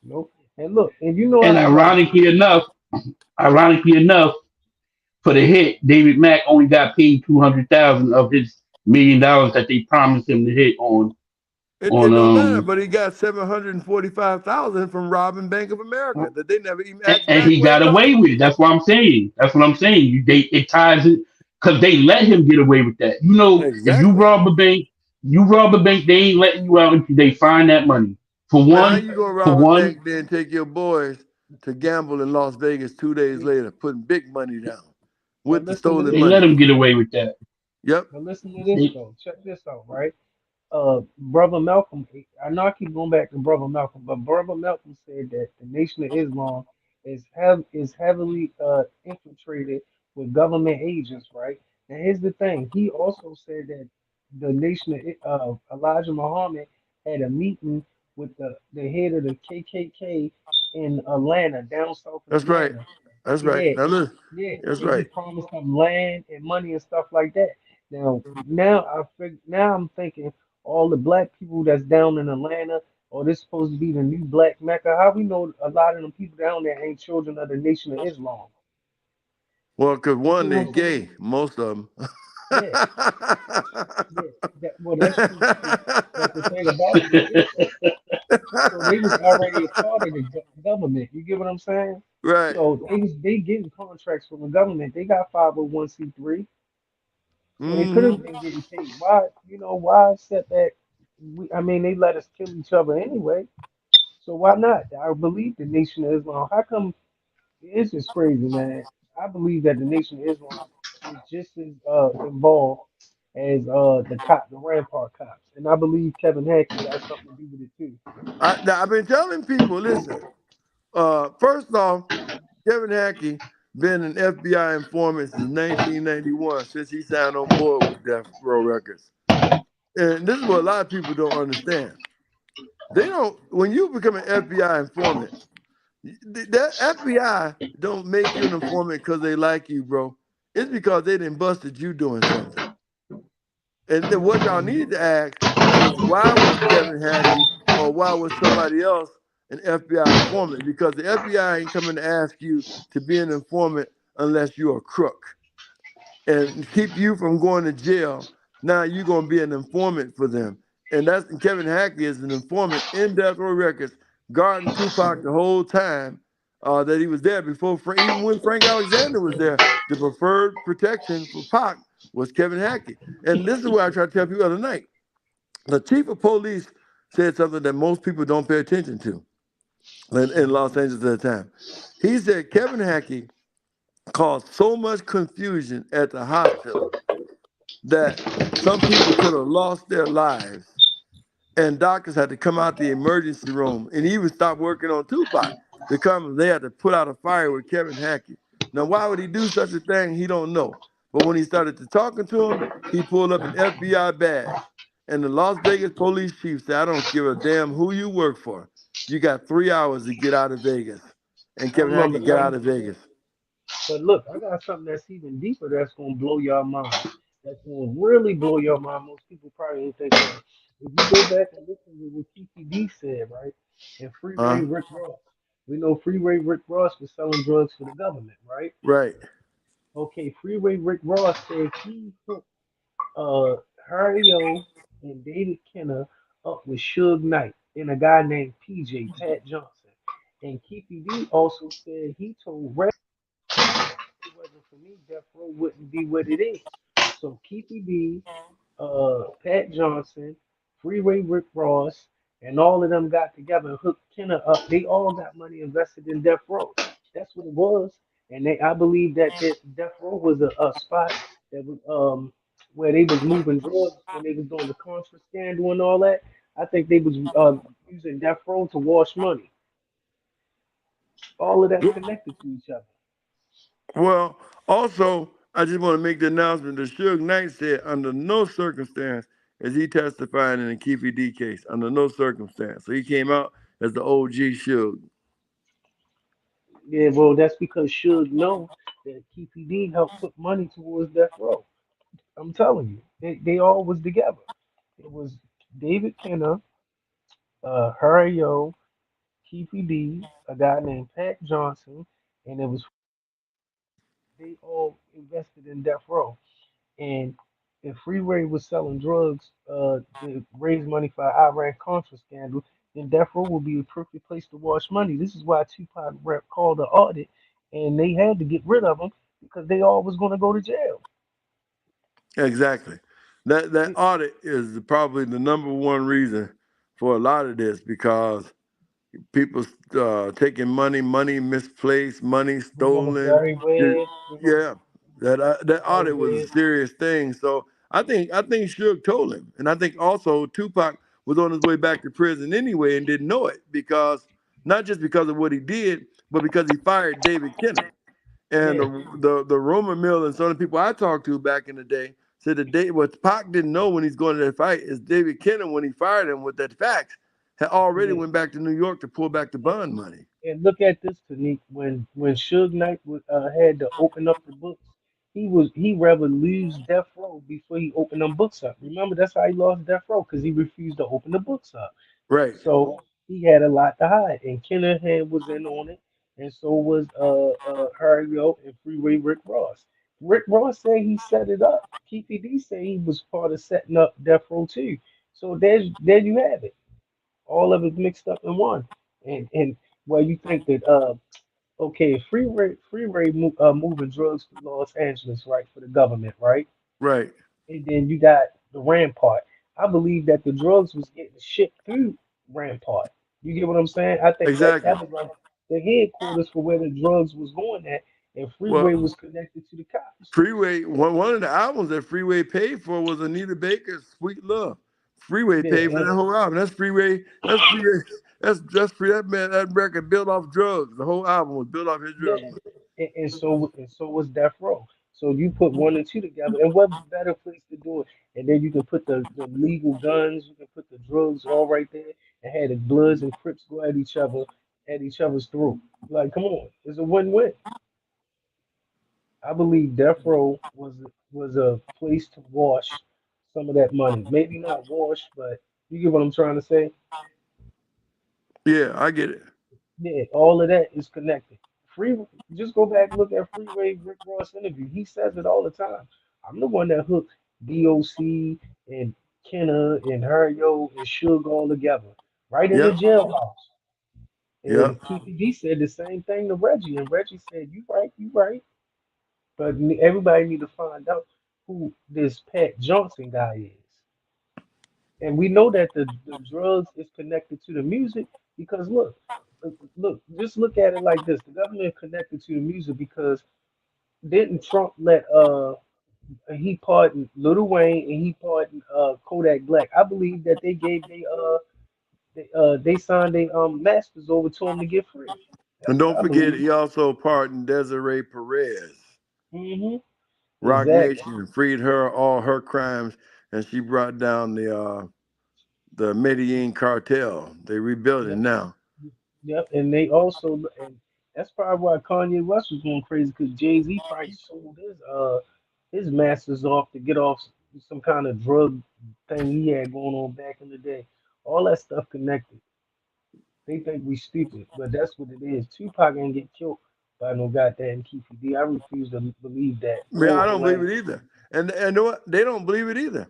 Nope. And look, and you know And how like ironically enough, for the hit, David Mack only got paid 200,000 of his $1 million that they promised him to hit on It don't matter, but he got $745,000 from robbing Bank of America that they never even asked and back he where it got come away from. with it. That's what I'm saying. That's what I'm saying. It ties it because they let him get away with that. You know, if you Exactly. rob a bank, they ain't letting you out until they find that money. For Man, how one, you gonna for rob a one, bank then take your boys to gamble in Las Vegas 2 days later, putting big money down but with the listen to stolen they this let money? him though. get away with that. Yep. But listen to this They, though. Check this out, right? Brother Malcolm, I know I keep going back to Brother Malcolm, but Brother Malcolm said that the Nation of Islam is heavily infiltrated with government agents, right? And here's the thing. He also said that the Nation of Elijah Muhammad had a meeting with the head of the KKK in Atlanta, down south in That's right. Atlanta. That's right. Yeah, Now listen. yeah, That's and he right. promised them land and money and stuff like that. Now I'm thinking all the black people that's down in Atlanta, or this supposed to be the new black Mecca. How we know a lot of them people down there ain't children of the Nation of Islam? Well, cause You get one, what they I'm saying? gay, most of them. Yeah, yeah. Well, that's true too. But the thing about it is this though. So they was already a part of the government. You get what I'm saying? Right. So they getting contracts from the government. They got 501c3. So they could Hmm. have been getting paid. Why set that? I mean, they let us kill each other anyway. So why not? I believe the Nation of Islam. How come it's just crazy, man? I believe that the Nation of Islam is just as involved as the Rampart cops, and I believe Kevin Hackett has something to do with it too. I've been telling people, listen. First off, Kevin Hackey been an FBI informant since 1991, since he signed on board with Death Row Records. And this is what a lot of people don't understand. They don't. When you become an FBI informant, that FBI don't make you an informant because they like you, bro. It's because they done busted you doing something. And then what y'all need to ask is why was Kevin Hackey or why was somebody else an FBI informant? Because the FBI ain't coming to ask you to be an informant unless you're a crook and keep you from going to jail. Now you're gonna be an informant for them. And Kevin Hackey is an informant in Death Row Records, guarding Tupac the whole time that he was there. Before even when Frank Alexander was there, the preferred protection for Pac was Kevin Hackey. And this is what I tried to tell people the other night. The chief of police said something that most people don't pay attention to in Los Angeles at the time. He said Kevin Hackey caused so much confusion at the hospital that some people could have lost their lives, and doctors had to come out the emergency room, and he would stop working on Tupac because they had to put out a fire with Kevin Hackey. Now, why would he do such a thing? He don't know. But when he started to talking to him, he pulled up an FBI badge, and the Las Vegas police chief said, "I don't give a damn who you work for. You got 3 hours to get out of Vegas." And I Kevin remember. Hackey got out of Vegas. But look, I got something that's even deeper that's gonna blow your mind. That's gonna really blow your mind. Most people probably ain't think of. If you go back and listen to what Keefy D said, right? And Freeway Huh? Rick Ross. We know Freeway Rick Ross was selling drugs for the government, right? Right. Okay, Freeway Rick Ross said he hooked uh Harry and David Kenner up with Suge Knight and a guy named PJ Pat Johnson. And Keefy D also said he told Red it wasn't for me, Death Row wouldn't be what it is. So Keefy D, Pat Johnson, Freeway Rick Ross, and all of them got together and hooked Kenner up. They all got money invested in Death Row. That's what it was. And I believe that Death Row was a spot that was where they was moving drugs when they was doing the Contra scandal and all that. I think they was using Death Row to wash money. All of that's connected to each other. Well, also, I just want to make the announcement that Suge Knight said under no circumstance is he testifying in the Keefy D case. Under no circumstance. So he came out as the OG Suge. Yeah, well, that's because Suge know that KPD helped put money towards Death Row. I'm telling you, they all was together. It was David Kenner, Harry Yo, KPD, a guy named Pat Johnson, and it was they all invested in Death Row. And if Freeway was selling drugs to raise money for an Iran Contra scandal, then Death Row would be a perfect place to wash money. This is why Tupac rep called the audit, and they had to get rid of them because they all was going to go to jail. Exactly. That It, audit is probably the number one reason for a lot of this because people taking money misplaced, money remember stolen. Barry Ju- Webb? Remember Yeah, that Barry audit was a Webb? serious thing. So I think Suge told him, and I think also Tupac was on his way back to prison anyway and didn't know it because not just because of what he did, but because he fired David Kenner. And Yeah, the rumor mill and some of the people I talked to back in the day said that what Pac didn't know when he's going to that fight is David Kenner, when he fired him with that fax, had already yeah. went back to New York to pull back the bond money. And look at this, Tanique. When Suge Knight had to open up the books, he rather lose Death Row before he opened them books up. Remember, that's how he lost Death Row because he refused to open the books up. Right. So he had a lot to hide, and Kennerhead was in on it, and so was Harry O and Freeway Rick Ross. Rick Ross said he set it up. Keefy D said he was part of setting up Death Row too. So there you have it, all of it mixed up in one. And well, you think that okay, moving drugs to Los Angeles, right, for the government, right? Right. And then you got the Rampart. I believe that the drugs was getting shipped through Rampart. You get what I'm saying? I think Exactly. that was like the headquarters for where the drugs was going at, and Freeway Well, was connected to the cops. Freeway, one of the albums that Freeway paid for was Anita Baker's Sweet Love. Freeway Yeah, paid for that whole album. That's Freeway. That's Freeway. That's free. That man, that record built off drugs. The whole album was built off his yeah, drug money. and so was Death Row. So you put one and two together, and what better place to do it? And then you can put the legal guns, you can put the drugs all right there, and have the Bloods and Crips go at each other's throat. Like, come on, it's a win-win. I believe Death Row was a place to wash some of that money. Maybe not wash, but you get what I'm trying to say. Yeah, I get it. Yeah, all of that is connected. Free, just go back and look at Freeway Rick Ross interview. He says it all the time. I'm the one that hooked DOC and Kenner and Harry-O and Suge all together, right in the Yep. jailhouse. Yep. And Keefy D said the same thing to Reggie, and Reggie said, "You right, you right." But everybody need to find out who this Pat Johnson guy is. And we know that the drugs is connected to the music because just look at it like this. The government connected to the music because didn't Trump let he pardoned Lil Wayne and he pardoned Kodak Black. I believe that they gave they signed their masters over to him to get free. That's And what don't I forget, believe. he also pardoned Desiree Perez. Hmm. Rock Exactly. Nation freed her all her crimes, and she brought down the Medellin cartel. They rebuilding Yep. now. Yep. And they also and that's probably why Kanye West was going crazy because Jay-Z probably sold his masters off to get off some kind of drug thing he had going on back in the day. All that stuff connected. They think we stupid, but that's what it is. Tupac ain't get killed by no goddamn Keefy D. I refuse to believe that. Man, I don't And believe like, it either. And know what? They don't believe it either.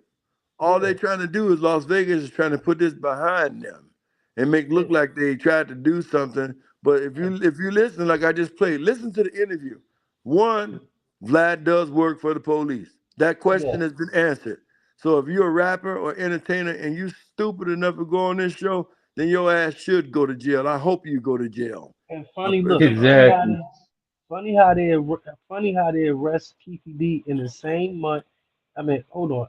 All yeah, they trying to do is Las Vegas is trying to put this behind them and make yeah, look like they tried to do something. But yeah, if you listen, like I just played, listen to the interview. One, Vlad does work for the police. That yeah. question has been answered. So if you're a rapper or entertainer and you stupid enough to go on this show, then your ass should go to jail. I hope you go to jail. And Uh, funny, if- look, Exactly. funny how they arrest Keefy D in the same month. I mean, hold on,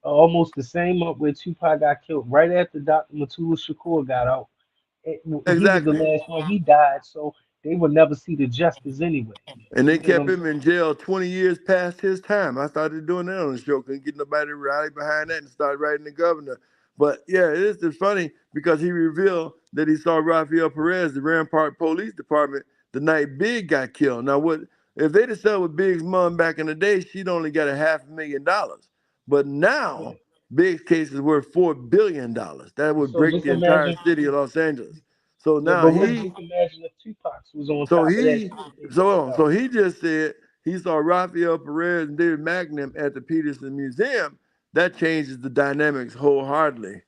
almost the same month where Tupac got killed, right after Dr. Matua Shakur got out. He was the Exactly. last one. He died, so they would never see the justice anyway. And You they see what kept I'm him in jail 20 years past his time. I started doing that on the show. Couldn't get nobody to rally behind that and started writing the governor. But yeah, it's funny because he revealed that he saw Rafael Perez, the Rampart Police Department, the night Big got killed. Now, what if they'd have said with Big's mom back in the day, she'd only got $500,000. But saying? now, Big's case is worth $4 billion. That would So break just the entire imagine, city of Los Angeles. So yeah, now but what, he just imagine if Tupac was on so top of that he shit that they brought so out. so he just said he saw Rafael Perez and David Magnum at the Peterson Museum. That changes the dynamics wholeheartedly.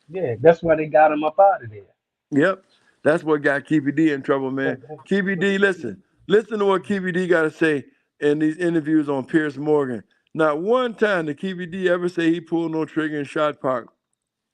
Yeah, that's why they got him up out of there. Yep. That's what got Keefy D in trouble, man. But Keefy but D, listen. Listen to what Keefy D got to say in these interviews on Pierce Morgan. Not one time did Keefy D ever say he pulled no trigger and shot Pac.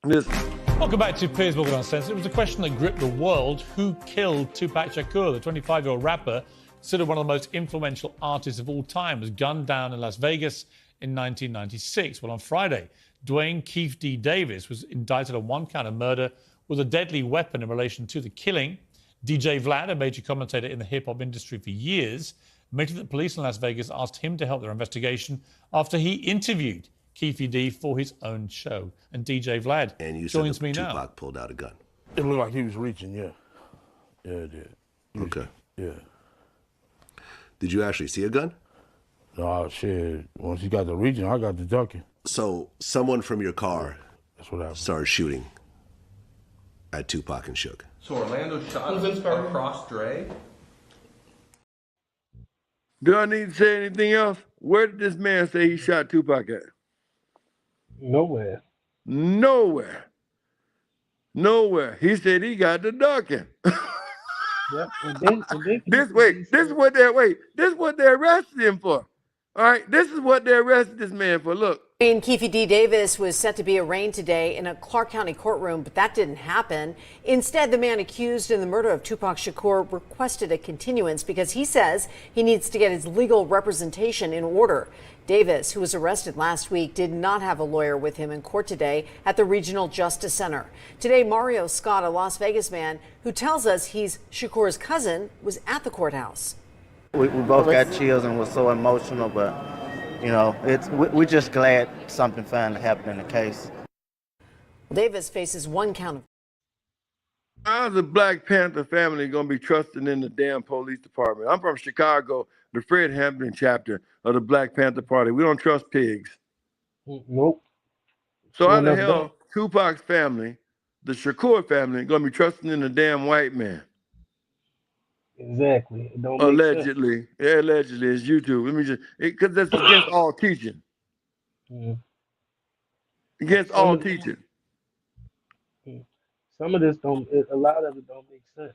Listen. Welcome back to Piers Morgan Uncensored. It was a question that gripped the world. Who killed Tupac Shakur, the 25-year-old rapper, considered one of the most influential artists of all time, was gunned down in Las Vegas in 1996. Well, on Friday, Dwayne Keefe D. Davis was indicted on one count of murder with a deadly weapon in relation to the killing. DJ Vlad, a major commentator in the hip-hop industry for years, admitted that police in Las Vegas asked him to help their investigation after he interviewed Keefy D for his own show. And DJ Vlad And you joins said me Tupac now. pulled out a gun. It looked like he was reaching, yeah. Yeah, it did. Okay. Yeah. Did you actually see a gun? No, shit. Once he got the reaching, I got the ducking. So someone from your car That's what happened. started shooting at Tupac and Suge. So Orlando shot across Dre? Do I need to say anything else? Where did this man say he shot Tupac at? nowhere. Nowhere. Nowhere. He said he got the ducking. Yep. And then This is what they arrested him for. All right, this is what they arrested this man for. Look. Keefy D. Davis was set to be arraigned today in a Clark County courtroom, but that didn't happen. Instead, the man accused in the murder of Tupac Shakur requested a continuance because he says he needs to get his legal representation in order. Davis, who was arrested last week, did not have a lawyer with him in court today at the Regional Justice Center. Today, Mario Scott, a Las Vegas man who tells us he's Shakur's cousin, was at the courthouse. We both got chills and was so emotional, but you know, we're just glad something finally happened in the case. Davis faces one count of. How's the Black Panther family going to be trusting in the damn police department? I'm from Chicago, the Fred Hampton chapter of the Black Panther Party. We don't trust pigs. Nope. So how Well, the that's hell Tupac's family, the Shakur family, going to be trusting in the damn white man? Exactly. It don't make sense. Allegedly, it's YouTube. Let me just, because that's against all teaching. Mm. Against all teaching. Some of this don't. A lot of it don't make sense.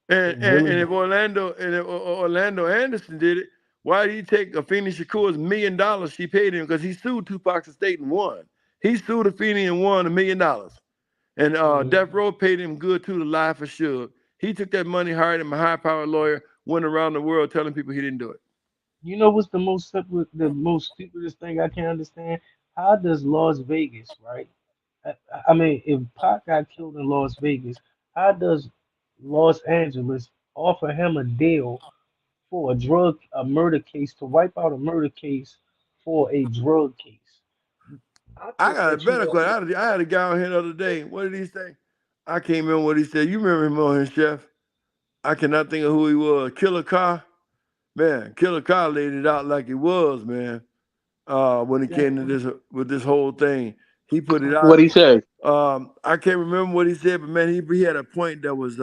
And if Orlando Anderson did it, why did he take Afeni Shakur's $1 million she paid him? Because he sued Tupac's estate and won. He sued Afeni and won $1 million. And Death Row paid him good too to lie for Suge. He took that money, hired him a high-powered lawyer, went around the world telling people he didn't do it. You know what's the most stupidest thing I can't understand? How does Las Vegas, right? I mean, if Pac got killed in Las Vegas, how does Los Angeles offer him a deal for a murder case, to wipe out a murder case for a drug case? I got a better question. I had a guy on here the other day. What did he say? I can't remember what he said. You remember him on here, Chef? I cannot think of who he was. Killer Carr? Man, Killer Carr laid it out like it was, man. When it came to this with this whole thing. He put it out. What'd he say? I can't remember what he said, but man, he had a point that was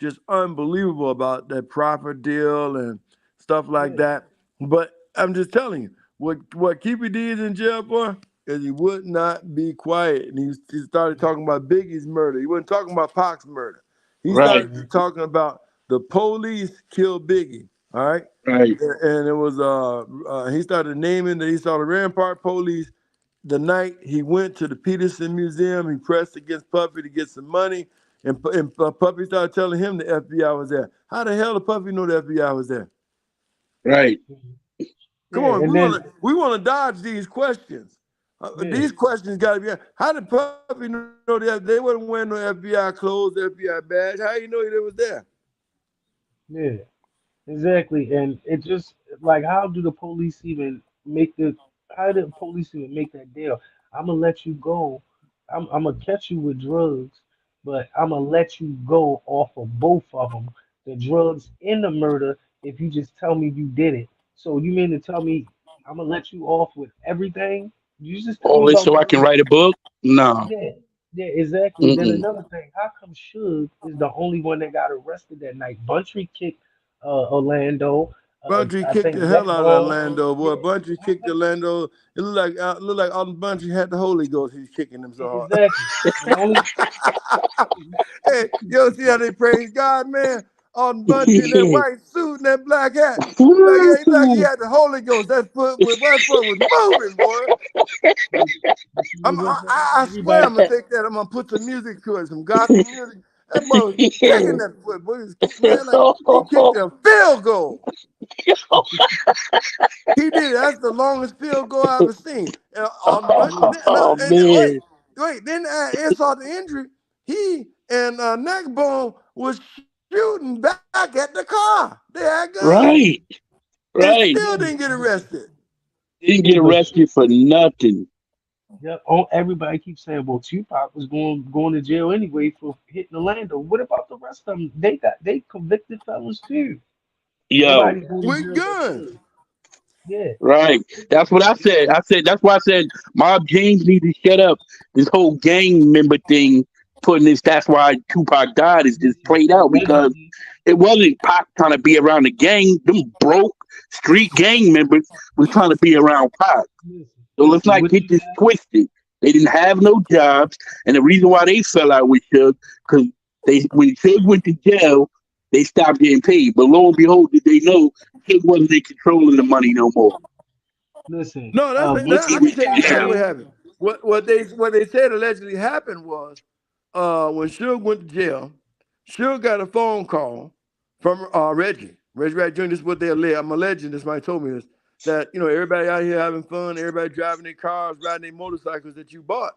just unbelievable about that profit deal and stuff like that. But I'm just telling you, what Keefy D is in jail for is he would not be quiet. And he started talking about Biggie's murder. He wasn't talking about Pac's murder. He started talking about the police killed Biggie. All right. Right. And it was he started naming that he saw the Rampart police the night he went to the Peterson Museum. He pressed against Puffy to get some money, and Puffy started telling him the FBI was there. How the hell did Puffy know the FBI was there? Right. Come on, we want to dodge these questions. Yeah, These questions got to be. How did Puffy know that they wasn't wearing no FBI clothes, FBI badge? How you know they was there? yeah. Exactly, and it just like how do the police even make the how did the police even make that deal? I'm gonna let you go. I'm gonna catch you with drugs, but I'm gonna let you go off of both of them, the drugs and the murder, if you just tell me you did it. So you mean to tell me I'm gonna let you off with everything? You just tell me All this about so the I can murder. write a book? No. Yeah, yeah, exactly. Then Mm-mm. another thing, how come Suge is the only one that got arrested that night? Buntry kicked Orlando. Buntry I kicked think the hell out of Neckball. Orlando, Yeah, boy. Buntry how kicked come? Orlando. It looked like Alden Buntry had the Holy Ghost. He's kicking him so hard. Exactly. The only Hey, yo, see how they praise God, man? Alden Buntry in that white suit and that black hat. He like he Woo! had the Holy Ghost. That foot was moving, boy. but, but you know what I'm saying? I swear I'm Everybody, gonna take that. I'm gonna put some music to it, some gospel music. That boy was kicking that foot, boy. He was kicking, man, like he kicked a field goal. He did it. That's the longest field goal I ever seen. On bunch, Oh man. wait. Then insult to injury, he and Neckbone was shooting back at the car. They had guns Right. and Right. still didn't get arrested. Didn't yeah, get but arrested for nothing. yeah, oh, everybody keeps saying, well, Tupac was going to jail anyway for hitting Orlando. What about the rest of them? They convicted felons too. Yo. Nobody's going to With jail but guns. Suge. Yeah, Right. That's what I said. That's why I said Mob James need to shut up. This whole gang member thing, putting this, that's why Tupac died, is just listen, played out because allegedly, it wasn't Pac trying to be around the gang. Them broke street gang members was trying to be around Pac. So let's listen, not what get you this got? twisted. They didn't have no jobs, and the reason why they fell out with Suge, because when Suge went to jail, they stopped getting paid. But lo and behold, did they know Suge wasn't in controlling the money no more. Listen, No, Once he I went can tell to you exactly jail, what happened. What they said allegedly happened was when Suge went to jail, Suge got a phone call from Reggie. Reggie Wright Jr. This is what they alleged. I'm alleging this. Somebody told me this. That everybody out here having fun, everybody driving their cars, riding their motorcycles that you bought,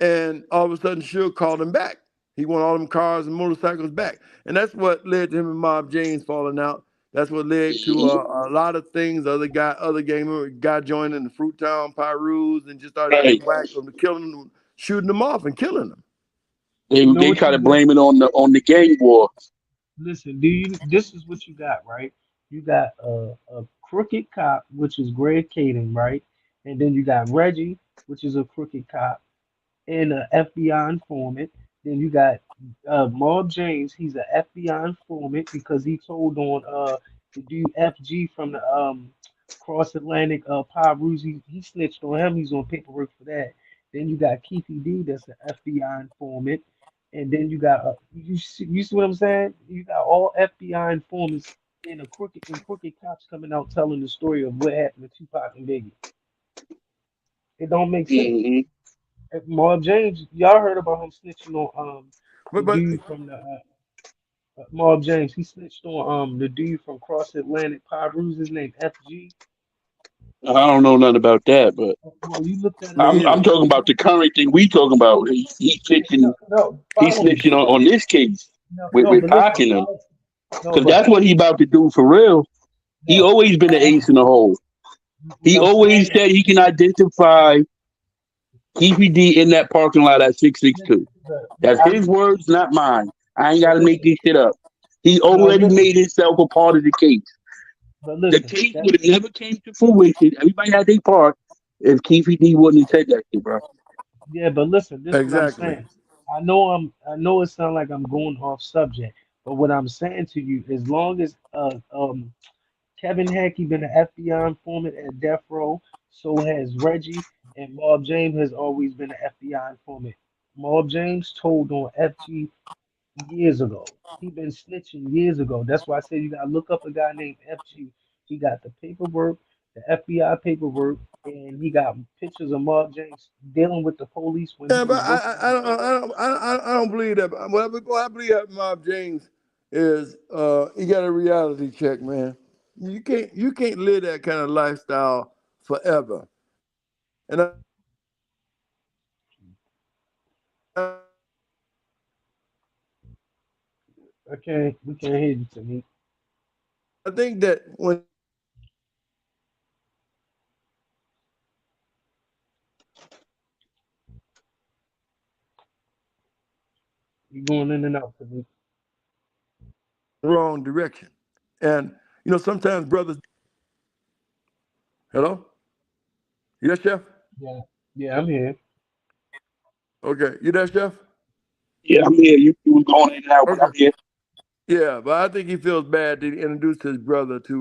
and all of a sudden Suge called him back. He want all them cars and motorcycles back, and that's what led to him and Mob James falling out. That's what led to a lot of things. Other gang member got joining the Fruit Town Pyrus and just started right? getting whacked them, killing them, shooting them off and killing them. They you know they what try you to got? blame it on the gang war. Listen, do you? This is what you got, right? You got a crooked cop, which is Greg Kading, right? And then you got Reggie, which is a crooked cop, and a FBI informant. Then you got Maul James. He's a FBI informant because he told on the dude FG from the Cross Atlantic Pyrus. He snitched on him. He's on paperwork for that. Then you got Keefy D. That's the FBI informant. And then you got you see what I'm saying? You got all FBI informants and crooked cops coming out telling the story of what happened to Tupac and Biggie. It don't make sense. Hmm. Marv James, y'all heard about him snitching on the But dude from the Marv James. He snitched on the dude from Cross Atlantic Pyrus. His name FG. I don't know nothing about that, but Well, you look that up. me I'm either. talking about the current thing we talking about. Yeah, no, no, He's follow me. snitching on this case No, with no, but listen, Pac in him follow. No, because but that's what he about to do for real. He no, always been an follow. ace in the hole. What He I'm always saying, said he can identify TPD in that parking lot at 662. That's I, his words, not mine. I ain't got but to make listen, this shit up. He no, already listen, made himself a part of the case. but The listen. case would have never came to fruition. Everybody had their part if Keefy D wouldn't have said that shit, bro. Yeah, but listen, this is what I'm Exactly. saying. I know it sounds like I'm going off subject, but what I'm saying to you, as long as Kevin Hackey been an FBI informant at Death Row, so has Reggie, and Marv James has always been an FBI informant. Marv James told on FG years ago. He been snitching years ago. That's why I said you gotta look up a guy named FG. He got the paperwork, the FBI paperwork, and he got pictures of Marv James dealing with the police when he Yeah, was but working on drugs. I don't believe that. What I believe that Mob James is he got a reality check, man. You can't live that kind of lifestyle forever. And I We can't hear you, Tanique. I think that when You're going in and out, Tanique. wrong direction, and sometimes brothers. Hello, yes, chef. Yeah, yeah, I'm here. Okay, you there, chef? Yeah, I'm here. You was going in and out, but Okay. I'm here. Yeah, but I think he feels bad that he introduced his brother to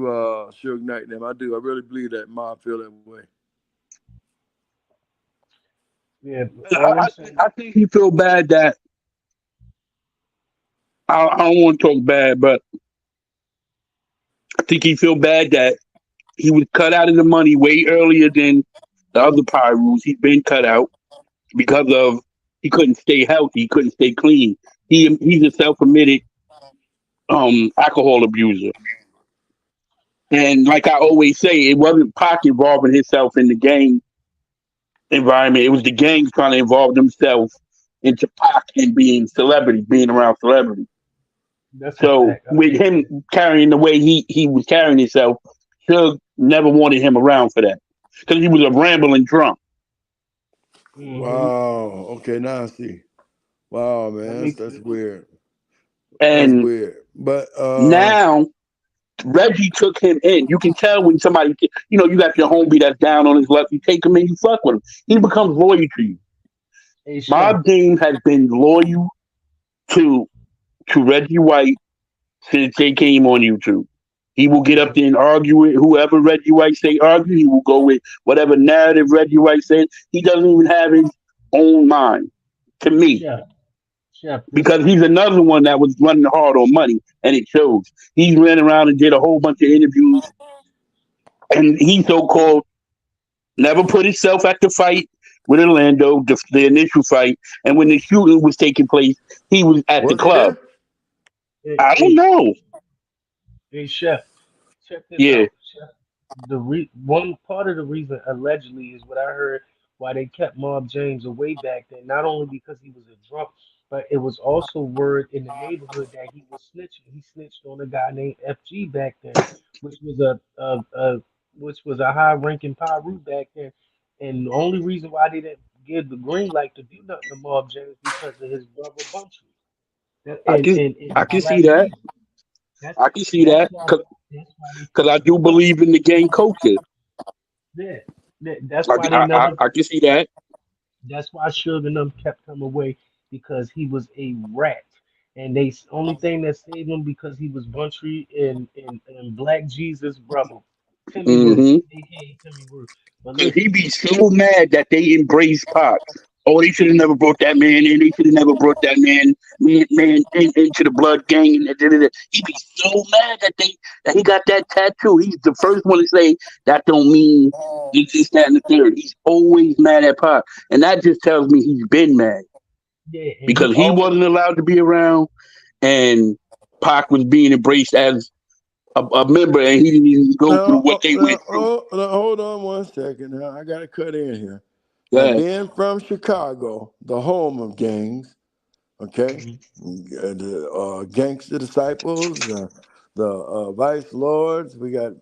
Suge Knight and them. I do. I really believe that Mob feel that way. Yeah, all I'm saying. I think he feel bad that I don't want to talk bad, but I think he feel bad that he was cut out of the money way earlier than the other Pyrus. He's been cut out because of he couldn't stay healthy, he couldn't stay clean. He's a self-admitted alcohol abuser. And like I always say, it wasn't Pac involving himself in the gang environment. It was the gangs trying to involve themselves into Pac and being around celebrity. That's a So fact. with him carrying the way he was carrying himself, Suge never wanted him around for that because he was a rambling drunk. Mm-hmm. Wow. Okay, now I see. Wow, man, that's weird. That's And weird. But now Reggie took him in. You can tell when somebody, you got your homie that's down on his luck. You take him in, you fuck with him. He becomes loyal to you. Hey, Mob James has been loyal to Reggie White since they came on YouTube. He will get up there and argue with whoever Reggie White say argue. He will go with whatever narrative Reggie White says. He doesn't even have his own mind, to me. Chef, Because he's another one that was running hard on money, and it shows. He ran around and did a whole bunch of interviews, and he so-called never put himself at the fight with Orlando, the initial fight, and when the shooting was taking place, he was at the club. I don't know. Hey, Chef, check this Yeah. out. Chef, one part of the reason allegedly is what I heard why they kept Mob James away back then. Not only because he was a drunk, but it was also word in the neighborhood that he was snitching. He snitched on a guy named FG back then, which was a high-ranking Pyru back then. And the only reason why they didn't give the green light to do nothing to Mob James because of his brother Bunchy. I can see that. I can see that because I do believe in the gang culture. Yeah, that's why they never. I can see that. That's why Suge and them kept him away because he was a rat, and they only thing that saved him because he was Bunchy and Black Jesus' brother, Timmy Rue, aka Timmy Rue. But Cause he be so mad that they embrace Pac. Oh, they should have never brought that man in. They should have never brought that man into the blood gang. And he be so mad that he got that tattoo. He's the first one to say that don't mean this, that, and the third. He's always mad at Pac, and that just tells me he's been mad. Yeah, because he wasn't allowed to be around, and Pac was being embraced as a member, and he didn't even go through what they went through. Hold on one second. Now I got to cut in here. Go Now, ahead. being from Chicago, the home of gangs, okay, the gangster disciples, the vice lords, we got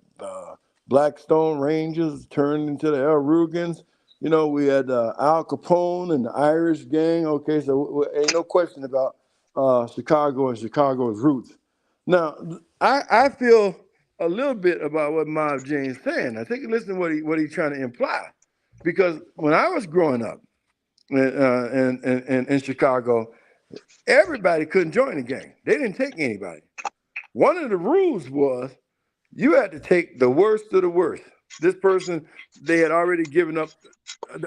Blackstone Rangers turned into the El Rugans. We had Al Capone and the Irish gang. Okay, so ain't no question about Chicago and Chicago's roots. Now, I feel a little bit about what Mob James saying. Now, take a listen to what he's trying to imply. Because when I was growing up in Chicago, everybody couldn't join the gang. They didn't take anybody. One of the rules was you had to take the worst of the worst. This person, they had already given up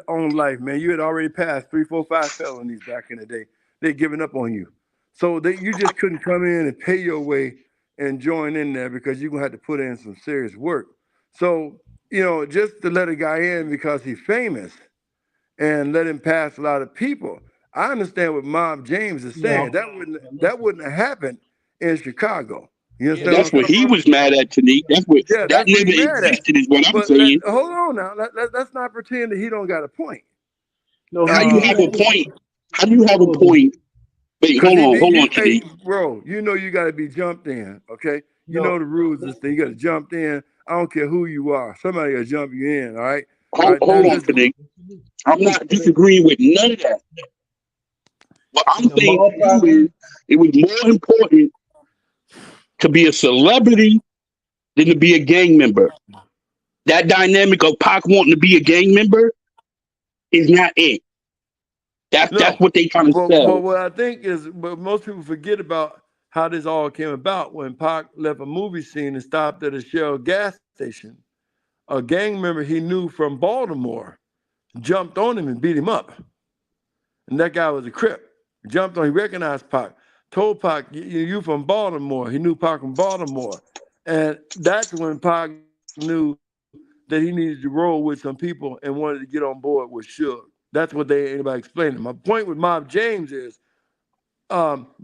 on life, man. You had already passed 3, 4, 5 felonies back in the day. They'd given up on you. So you just couldn't come in and pay your way and join in there because you're going to have to put in some serious work. So, just to let a guy in because he's famous and let him pass a lot of people. I understand what Mob James is saying. That wouldn't have happened in Chicago. You understand? That's what he was mad at, Tanique. That's what that never existed, is what I'm saying. Hold on now. Let's not pretend that he don't got a point. How you have a point? How do you have a So the point? Wait, Cause hold on, hey, Shanique. bro, you know you gotta be jumped in, okay? You know no, the rules of this thing. You gotta jump in. I don't care who you are. Somebody gotta jump you in, all right? All right, Hold there's on, this. Shanique. I'm not the, disagreeing with none of that. What I'm in the saying mall to you is, property, it was more important to be a celebrity than to be a gang member. That dynamic of Pac wanting to be a gang member is not it. That's No, what they trying to but sell. what I think is, but most people forget about how this all came about when Pac left a movie scene and stopped at a Shell gas station. A gang member he knew from Baltimore jumped on him and beat him up. And that guy was a Crip. Jumped on, he recognized Pac. Told Pac, you from Baltimore. He knew Pac from Baltimore. And that's when Pac knew that he needed to roll with some people and wanted to get on board with Suge. That's what they anybody explaining. My point with Mob James is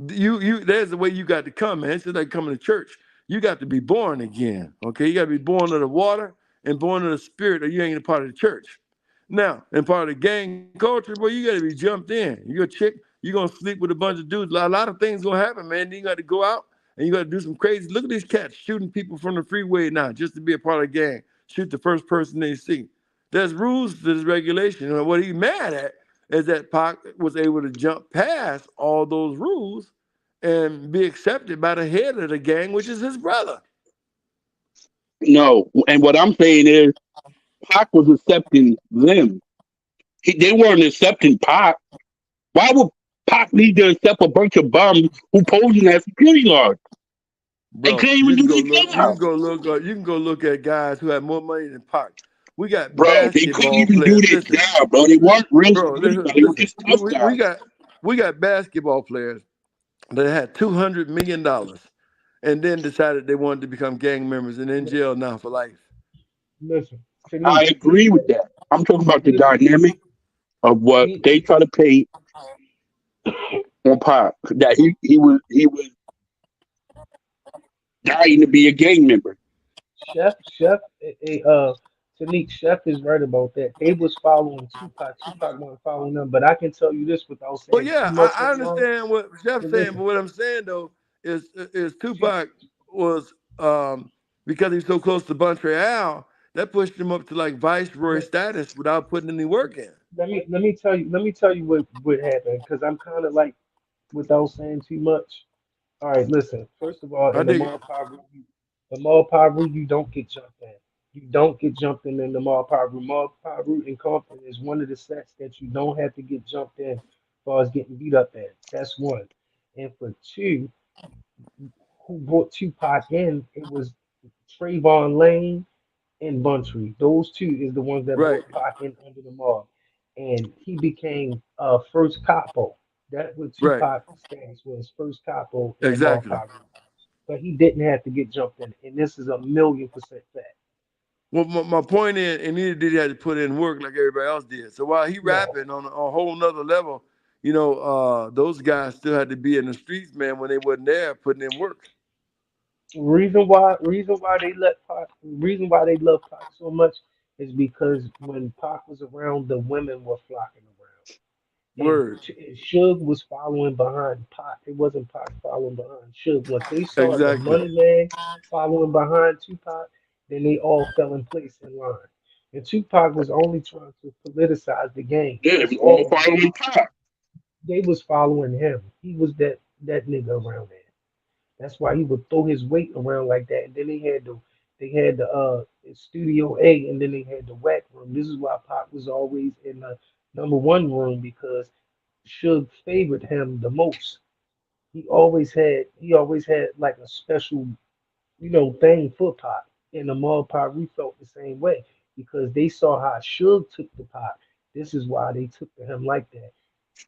you there's the way you got to come, man. It's just like coming to church. You got to be born again. Okay, you got to be born of the water and born of the spirit, or you ain't a part of the church. Now, and part of the gang culture, boy, you got to be jumped in. You're a chick, you're gonna sleep with a bunch of dudes. A lot of things gonna happen, man. Then you got to go out and you got to do some crazy. Look at these cats shooting people from the freeway now just to be a part of the gang. Shoot the first person they see. There's rules to this regulation. And what he's mad at is that Pac was able to jump past all those rules and be accepted by the head of the gang, which is his brother. No, and what I'm saying is, Pac was accepting them. They weren't accepting Pac. Why would Pac need to accept a bunch of bums who posing as security guards? They Bro, couldn't even you can do go their look. job. You can go look at guys who have more money than Pac. We got Bro, they couldn't basketball even do players. their Listen, job, bro. They weren't real bro. security Listen, guards. They were listen. just tough guys. We got basketball players that had $200 million, and then decided they wanted to become gang members and in jail now for life. listen, I Shanique, agree with that. I'm talking about the listen, dynamic of what he, they try to paint on Pac. That he was dying to be a gang member. Chef, Shanique, Chef is right about that. They was following Tupac. Tupac wasn't following them, but I can tell you this without Well, saying too yeah, much I online. understand what Chef's But saying, but listen, what I'm saying though is Tu- Tupac was because he's so close to Montreal, that pushed him up to like viceroy let, status without putting any work in. let me tell you what happened because I'm kind of like without saying too much. All right, listen. First of all, I in the dig it. mall power, the mall power, you don't get jumped in. You don't get jumped in the mall power. Mall power in Compton is one of the sets that you don't have to get jumped in as far as getting beat up in. That's one. And for two, who brought Tupac in? It was Trayvon Lane and Buntry. Those two is the ones that Right, brought Pac in under the mob. And he became first capo. That's what right, Tupac stands for, is first capo in the mob exactly. power. But he didn't have to get jumped in. And this is a million% fact. Well, my point is, and neither did he have to put in work like everybody else did. So while he No. rapping on a whole nother level, those guys still had to be in the streets, man, when they wasn't there putting in work. Reason why they let Pac, reason why they love Pac so much is because when Pac was around, the women were flocking around. And Word, Suge was following behind Pac. It wasn't Pac following behind Suge. Once they saw the exactly. money man following behind Tupac, then they all fell in place in line. And Tupac was only trying to politicize the game. Yeah, it That's was all all he was following doing. Pac. They was following him. He was that nigga around there. That's why he would throw his weight around like that. And then they had the Studio A, and then they had the whack room. This is why Pac was always in the number one room because Suge favored him the most. He always had like a special, thing for Pac. In the mall Pac, we felt the same way because they saw how Suge took the Pac. This is why they took to him like that.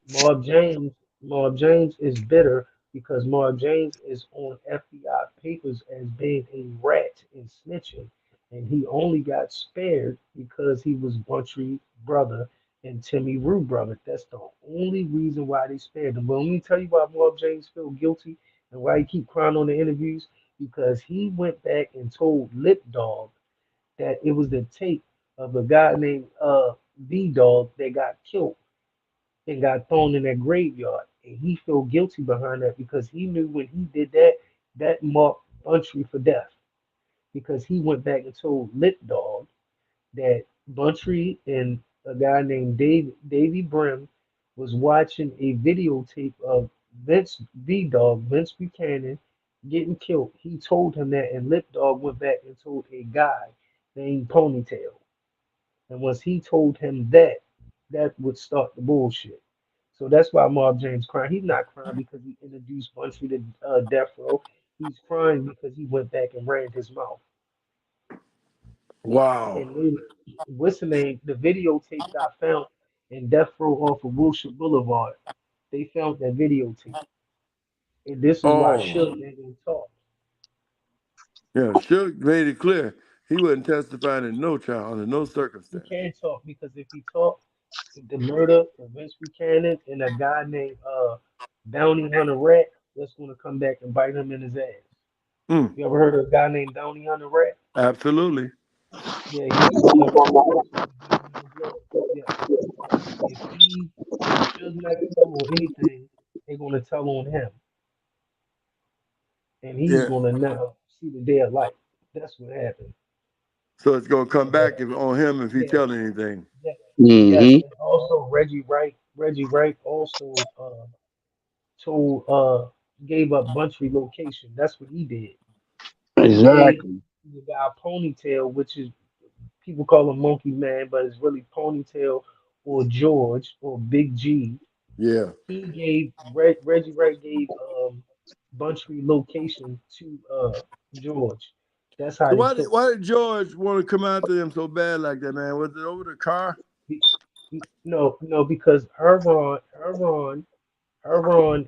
Marv James, Marv James is bitter because Marv James is on FBI papers as being a rat and snitching, and he only got spared because he was Buntry brother and Timmy Rue brother. That's the only reason why they spared him. But let me tell you why Marv James feel guilty and why he keep crying on the interviews because he went back and told Lip Dog that it was the tape of a guy named B Dog that got killed and got thrown in that graveyard. And he felt guilty behind that because he knew when he did that, that marked Buntry for death. Because he went back and told Lip Dog that Buntry and a guy named Davy Brim was watching a videotape of Vince Buchanan, getting killed. He told him that, and Lip Dog went back and told a guy named Ponytail. And once he told him that, that would start the bullshit. So that's why Mob James crying. He's not crying because he introduced Bunchy to death row. He's crying because he went back and ran his mouth. Wow. And then, what's the name? The videotape got found in death row off of Wilshire Boulevard. They found that videotape. And this is why Oh, Suge didn't talk. yeah. Suge made it clear he wasn't testifying in no trial under no He circumstance. can't talk because if he talked, the murder of Vince Buchanan and a guy named Bounty Hunter Rat, that's going to come back and bite him in his ass. Mm, You ever heard of a guy named Bounty Hunter Rat? absolutely. Yeah, he's from Montgomery, Georgia. Yeah. If Suge never tell on anything, they're going to tell on him, and he's Yeah. going to never see the day of light. That's what happened. So it's gonna come And back on him if he yeah, tell anything. yeah, yes, Mm-hmm. and also Reggie Wright also told gave up Buntry location. That's what he did. He gave Exactly. the guy Ponytail, which is people call him Monkey Man, but it's really Ponytail or George or Big G. Yeah. He gave Reggie Wright gave Buntry location to George. That's how So they why did killed why did George want to come after him so bad like that, man? Was it over the car? him. No, because Herron,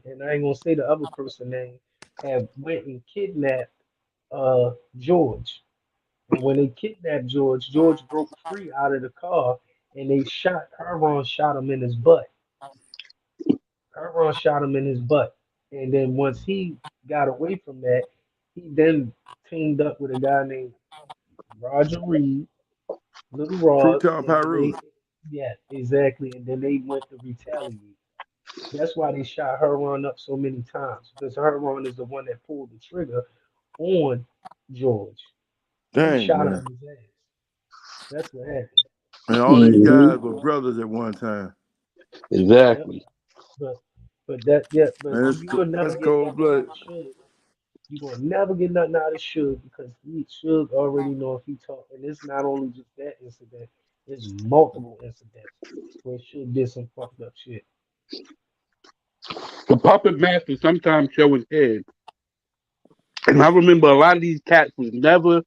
and I ain't gonna say the other person name, have went and kidnapped George. And when they kidnapped George, George broke free out of the car and they shot Herron shot him in his butt. Herron shot him in his butt. And then once he got away from that, he then teamed up with a guy named Roger Reed, Little Rod, Crouton and then Pyru. yeah, exactly. And then they went to retaliate. That's why they shot Herron up so many times because Herron is the one that pulled the trigger on George. He Dang, shot him man. in his ass. That's what happened. And all these Mm-hmm. guys were brothers at one time. Yep. Exactly. But but And you will never that's get cold nothing out blooded. of Suge. You gonna never get nothing out of Suge because he Suge already know if he talk. And it's not only just that incident, it's multiple incidents where Suge did some fucked up shit. The puppet master sometimes show his head. And I remember a lot of these cats was never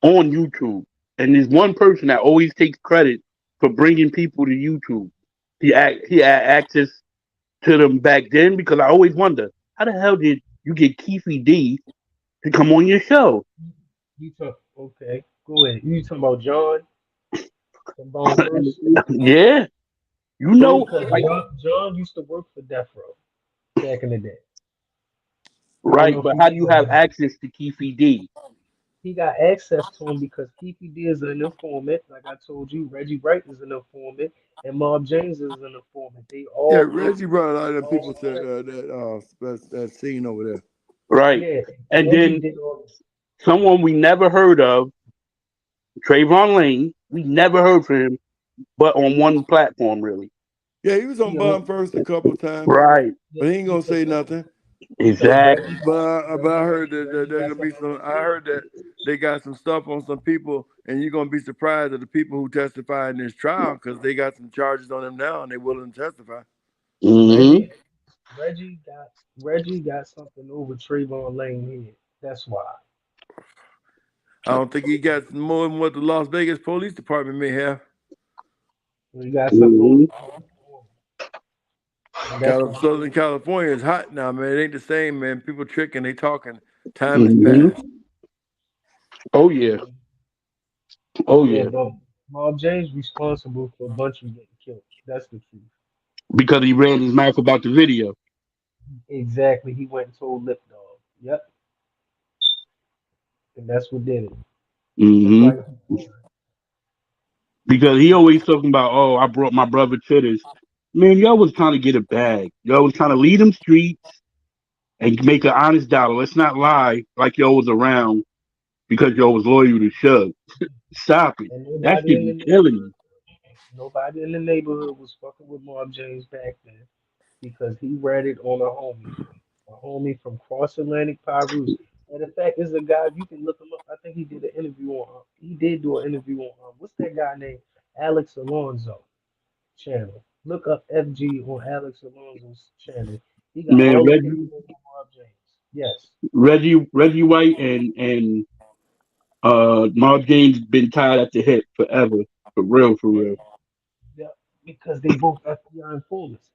on YouTube. And there's one person that always takes credit for bringing people to YouTube. He had access to them back then because I always wonder how the hell did you get Keefy D to come on your show? You talk okay, go ahead. You talking about John from Bone First? Yeah, you So know, Because like John used to work for Death Row back in the day. I don't right, know if but you how do you still have know. access to Keefy D? He got access to him because Keefe D is an informant. Like I told you, Reggie Wright is an informant, and Mob James is an informant. They yeah, all did. Reggie brought a lot of them All people to that scene over there. Right, yeah, and Reggie then did all. someone we never heard of, Trayvon Lane. We never heard from him, but on one platform really. Yeah, he was on He Bond owned, First a couple of times, Right, but he ain't gonna say because nothing. exactly. But I heard that Reggie there's got gonna be something on some. his I head. heard that they got some stuff on some people, and you're gonna be surprised at the people who testify in this trial because they got some charges on them now, and they're willing to testify. Hmm. Reggie, Reggie got something over Trayvon Lane head. That's why. I don't think he got more than what the Las Vegas Police Department may have. He got something over, Hmm. and that's why. Southern California is hot now, man. It ain't the same, man. People tricking, they talking. Time has Hmm. passed. Oh yeah, oh Yeah, yeah, but Mob James responsible for a bunch of getting killed. That's the truth. because he ran his mouth about the video. Exactly. He went and told Lip Dog. Yep. And that's what did it. That's Hmm. why he Because he always talking about, oh, I brought my brother to this. Man, y'all was trying to get a bag. Y'all was trying to lead them streets and make an honest dollar. Let's not lie like y'all was around because y'all was loyal to Shug. Stop it. And That should be killing me. nobody in the neighborhood was fucking with Marv James back then because he read it on a homie from Cross Atlantic Pyrus. And the fact is, a guy you can look him up. I think he did an interview on. He did do an interview on. What's that guy named Alex Alonso channel? Look up FG on Alex Alonso's channel. He got Man, all the paperwork on Marv James. Yes. Reggie White and Mark James been tied at the hip forever. For real, for Yeah. real. Yeah, because they both FBI informants.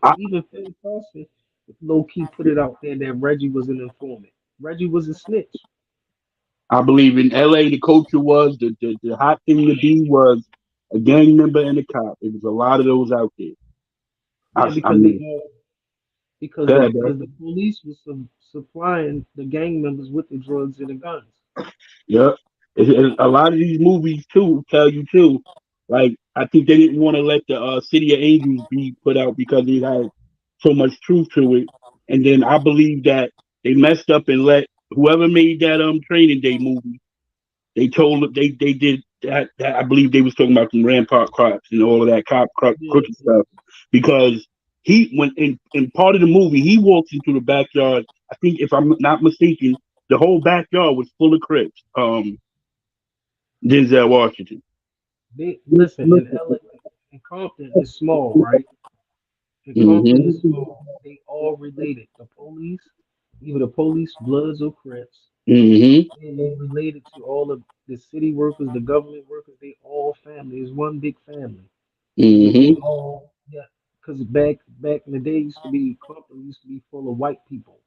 I, Even Phil Carson low key put it out there that Reggie was an informant. Reggie was a snitch. I believe in LA the culture was the hot thing to be was a gang member and a cop. It was a lot of those out there. Yeah, I because mean, go ahead, bro. the police was supplying the gang members with the drugs and the guns. Yeah. A lot of these movies too tell you too. Like I think they didn't want to let the City of Angels be put out because it had so much truth to it. And then I believe that they messed up and let whoever made that Training Day movie. They did that I believe they was talking about some rampart crops and all of that Yeah, crooked stuff because he when in part of the movie he walks into the backyard. I think if I'm not mistaken, the whole backyard was full of Crips. Denzel Washington. they listen in LA, in Compton is small, right? And Compton Mm-hmm. is small. They all related. The police, either the police, Bloods or Crips, Mm-hmm. and they related to all of the city workers, the government workers. They all family. It's one big family. They Mm-hmm. all yeah. Because back in the day, used to be Compton used to be full of white people.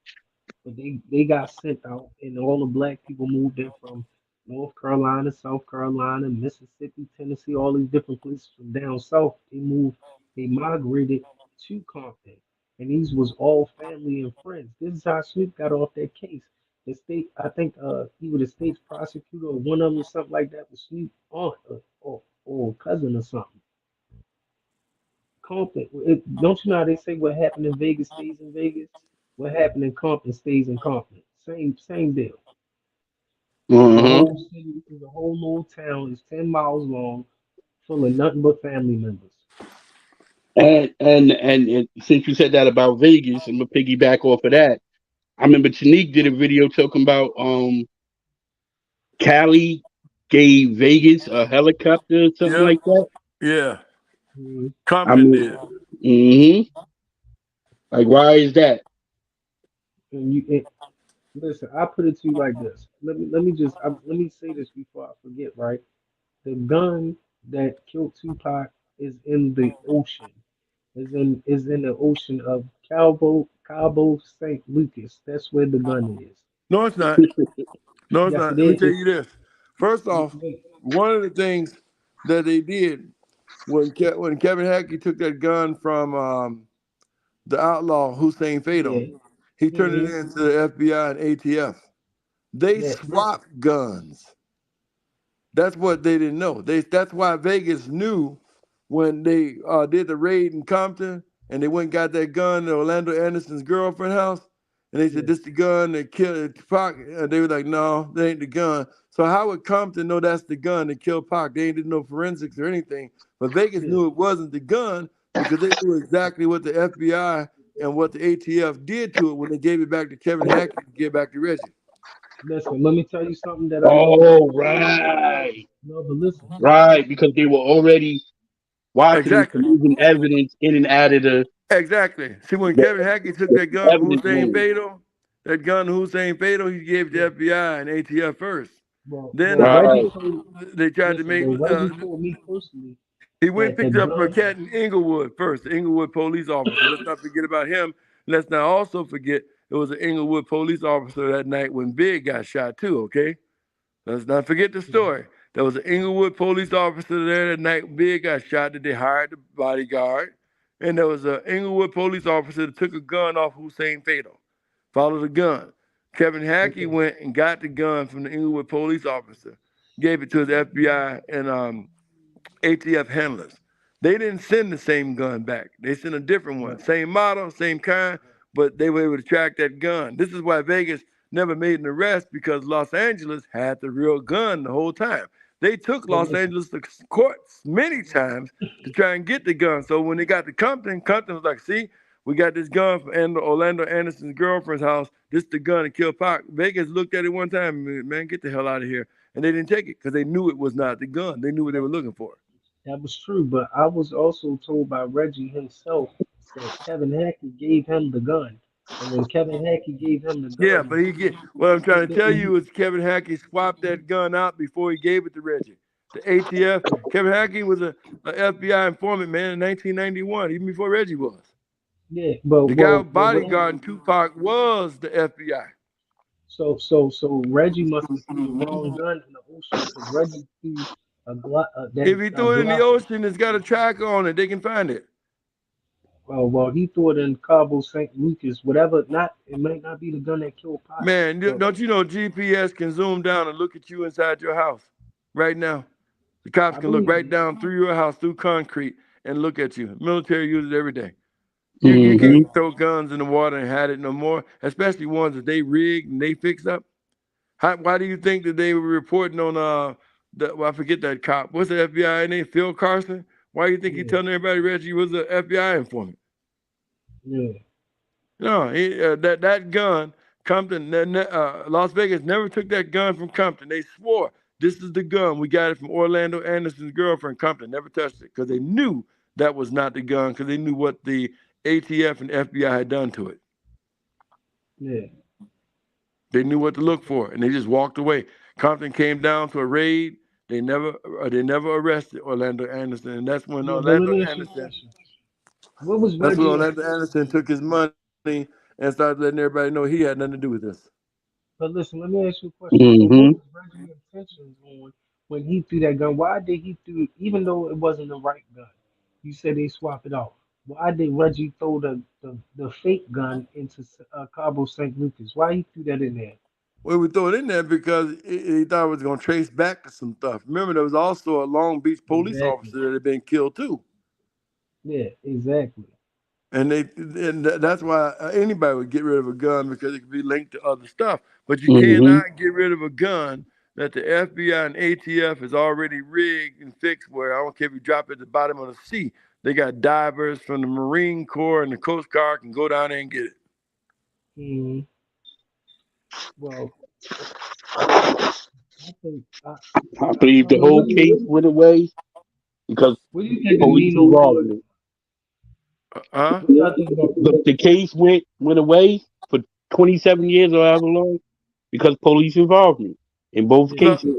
But they got sent out, and all the black people moved in from North Carolina, South Carolina, Mississippi, Tennessee, all these different places from down south. They migrated to Compton, and these was all family and friends. This is how Snoop got off that case. The state, I think, he was the state's prosecutor or one of them, or something like that, was Snoop aunt or cousin or something. Compton. Don't you know how they say what happened in Vegas stays in Vegas? What happened in Compton stays in Compton. Same deal. It's a Uh-huh. whole city. It's a whole little town. It's 10 miles long, full of nothing but family members. And since you said that about Vegas, I'm gonna piggyback off of that. I remember Tanique did a video talking about Cali gave Vegas a helicopter or something Yep. like that. Yeah. Mhm. I Compton mean, did. like why is that? And listen, I put it to you like this. Let me say this before I forget. Right, the gun that killed Tupac is in the ocean. Is in the ocean of Cabo St. Lucas. That's where the gun is. No, it's not. No, it's Yes, not. it Let me is. tell you this. First off, Wait. one of the things that they did when Kevin Hackey took that gun from the outlaw Hussein Yeah. Fatal, he turned it hmm into the FBI and ATF. They Yeah. Listen. swapped guns. That's what they didn't know. That's why Vegas knew when they did the raid in Compton and they went and got that gun at Orlando Anderson's girlfriend's house. And they said, Yeah. this the gun that killed Pac. And they were like, no, that ain't the gun. So how would Compton know that's the gun that killed Pac? They ain't did no forensics or anything. But Vegas Yeah. knew it wasn't the gun because they knew exactly what the FBI and what the ATF did to it when they gave it back to Kevin Hackett to give back to Reggie. Listen. Let me tell you something that I know about Oh, the case. right, No, but listen. right, because they were already watching and Exactly. moving evidence in and out of Exactly. See, when the, Kevin Hackett took the that gun from evidence Hussein room. Fatal, he gave it to Yeah. FBI and ATF first. Then Well, Reggie Right. told. they tried to Listen. make. Well, Reggie told me personally He went and that the picked up a gun. cat in Inglewood first, the Inglewood police officer. Let's not forget about him. Let's not also forget it was an Inglewood police officer that night when Big got shot too. Okay. Let's not forget the story. There was an Inglewood police officer there that night Big got shot that they hired the bodyguard. And there was an Inglewood police officer that took a gun off Hussein Fatal. Followed the gun. Kevin Hackey Okay. went and got the gun from the Inglewood police officer, gave it to his FBI and ATF handlers. They didn't send the same gun back. They sent a different one. Right. Same model, same kind, but they were able to track that gun. This is why Vegas never made an arrest, because Los Angeles had the real gun the whole time. They took But Los listen, Angeles to court many times to try and get the gun. So when they got to Compton, Compton was like, see, we got this gun from Orlando Anderson's girlfriend's house. This is the gun that killed Pac. Vegas looked at it one time, man, get the hell out of here. And they didn't take it because they knew it was not the gun. They knew what they were looking for. that was true, but I was also told by Reggie himself that Kevin Hackey gave him the gun. And when Kevin Hackey gave him the Yeah, gun, but he get what I'm trying to tell he, you is Kevin Hackey swapped that gun out before he gave it to Reggie. The ATF. Kevin Hackey was a FBI informant, man, in 1991, even before Reggie was. yeah, but The guy what happened? bodyguarding Tupac was the FBI. So Reggie must have threw the wrong gun in the ocean because Reggie threw a Glock, If he a threw it in the Glock. ocean, it's got a tracker on it. They can find it. Well, he threw it in Cabo St. Lucas, whatever. Not it might not be the gun that killed Pac, Man, but don't you know GPS can zoom down and look at you inside your house right now? The cops I can look believe right you. down through your house, through concrete, and look at you. Military uses it every day. You Mm-hmm. can't throw guns in the water and hide it no more, especially ones that they rigged and they fixed up. Why do you think that they were reporting on I forget that cop. What's the FBI name? Phil Carson. Why do you think he Yeah, telling everybody Reggie was an FBI informant? yeah, No, that gun, Compton, Las Vegas never took that gun from Compton. They swore this is the gun. We got it from Orlando Anderson's girlfriend. Compton never touched it because they knew that was not the gun, because they knew what the ATF and FBI had done to it. yeah. They knew what to look for, and they just walked away. Compton came down to a raid. They never arrested Orlando Anderson, and that's when Yeah, but let Orlando me ask you a Anderson. question. What was That's when Reggie Orlando intentions? Anderson took his money and started letting everybody know he had nothing to do with this. But listen, let me ask you a question. So Mm-hmm. what was Reggie's intentions on when he threw that gun? Why did he threw it, even though it wasn't the right gun? You said they swap it off. Why did Reggie throw the fake gun into Cabo St. Lucas? Why he threw that in there? We would throw it in there because he thought it was going to trace back to some stuff. Remember, there was also a Long Beach police Exactly. officer that had been killed too. Yeah, exactly. And that's why anybody would get rid of a gun, because it could be linked to other stuff. But you Mm-hmm. cannot get rid of a gun that the FBI and ATF has already rigged and fixed, where I don't care if you drop it at the bottom of the sea. They got divers from the Marine Corps and the Coast Guard can go down there and get it. Hmm. Well, I think I believe the whole case went away because what do you think of police Nino Jordan? involvement. Huh? What y'all think about The case went away for 27 years or however long because police involvement in both yeah, Well, cases.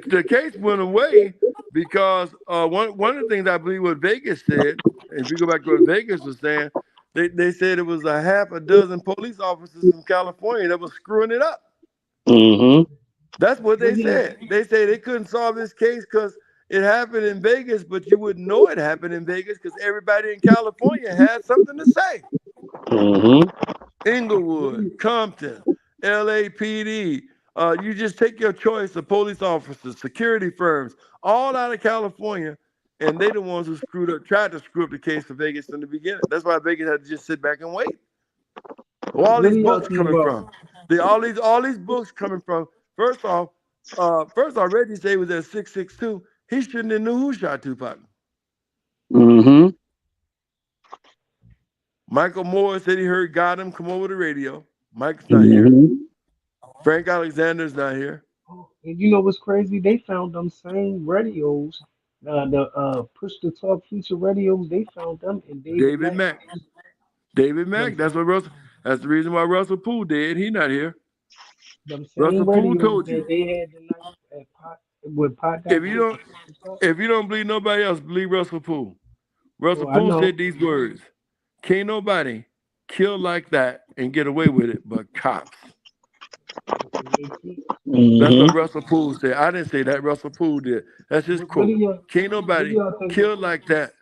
the case went away because one of the things I believe what Vegas said, if you go back to what Vegas was saying, they said it was a half a dozen police officers from California that was screwing it up. Mm-hmm. That's what what they do y'all said. They say they couldn't solve this case because it happened in Vegas, but you wouldn't know it happened in Vegas because everybody in California had something to say. Mm-hmm. what do Inglewood, you Compton, LAPD. You just take your choice of police officers, security firms, all out of California, and they the ones who tried to screw up the case for Vegas in the beginning. That's why Vegas had to just sit back and wait. Where all what these do y'all books think coming about from? All these books coming from. First off, Reggie said he was at 662. He shouldn't have knew who shot Tupac. Mm-hmm. Michael Moore said he heard Gotham come over the radio. Mike's not here. Mm-hmm. Frank Alexander's not here. and you know what's crazy? They found them same radios, the push to talk future radios. They found them in David David Mack's Mack. house. David Them Mack. That's same, what Russell. That's the reason why Russell Poole dead. He not here. them same Russell Poole radios told that you. they had the night at Pot when Pot If got you killed don't, to push to talk. if you don't believe nobody else, believe Russell Poole. Russell Oh, I Poole know. said these words: "Can't nobody kill like that and get away with it, but cops." They keep- That's what Mm-hmm. Russell Poole said. I didn't say that. Russell Poole did. That's his What do quote. y'all Can't what do nobody y'all think? kill like that,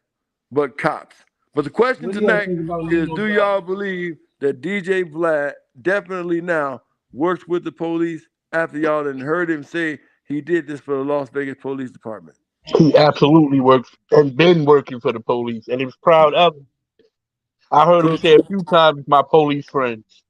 but cops. But the question What do y'all tonight think about is, Nino do Garden? y'all believe that DJ Vlad definitely now works with the police after y'all done heard him say he did this for the Las Vegas Police Department? He absolutely works and been working for the police, and he was proud of it. I heard him say a few times, "My police friends."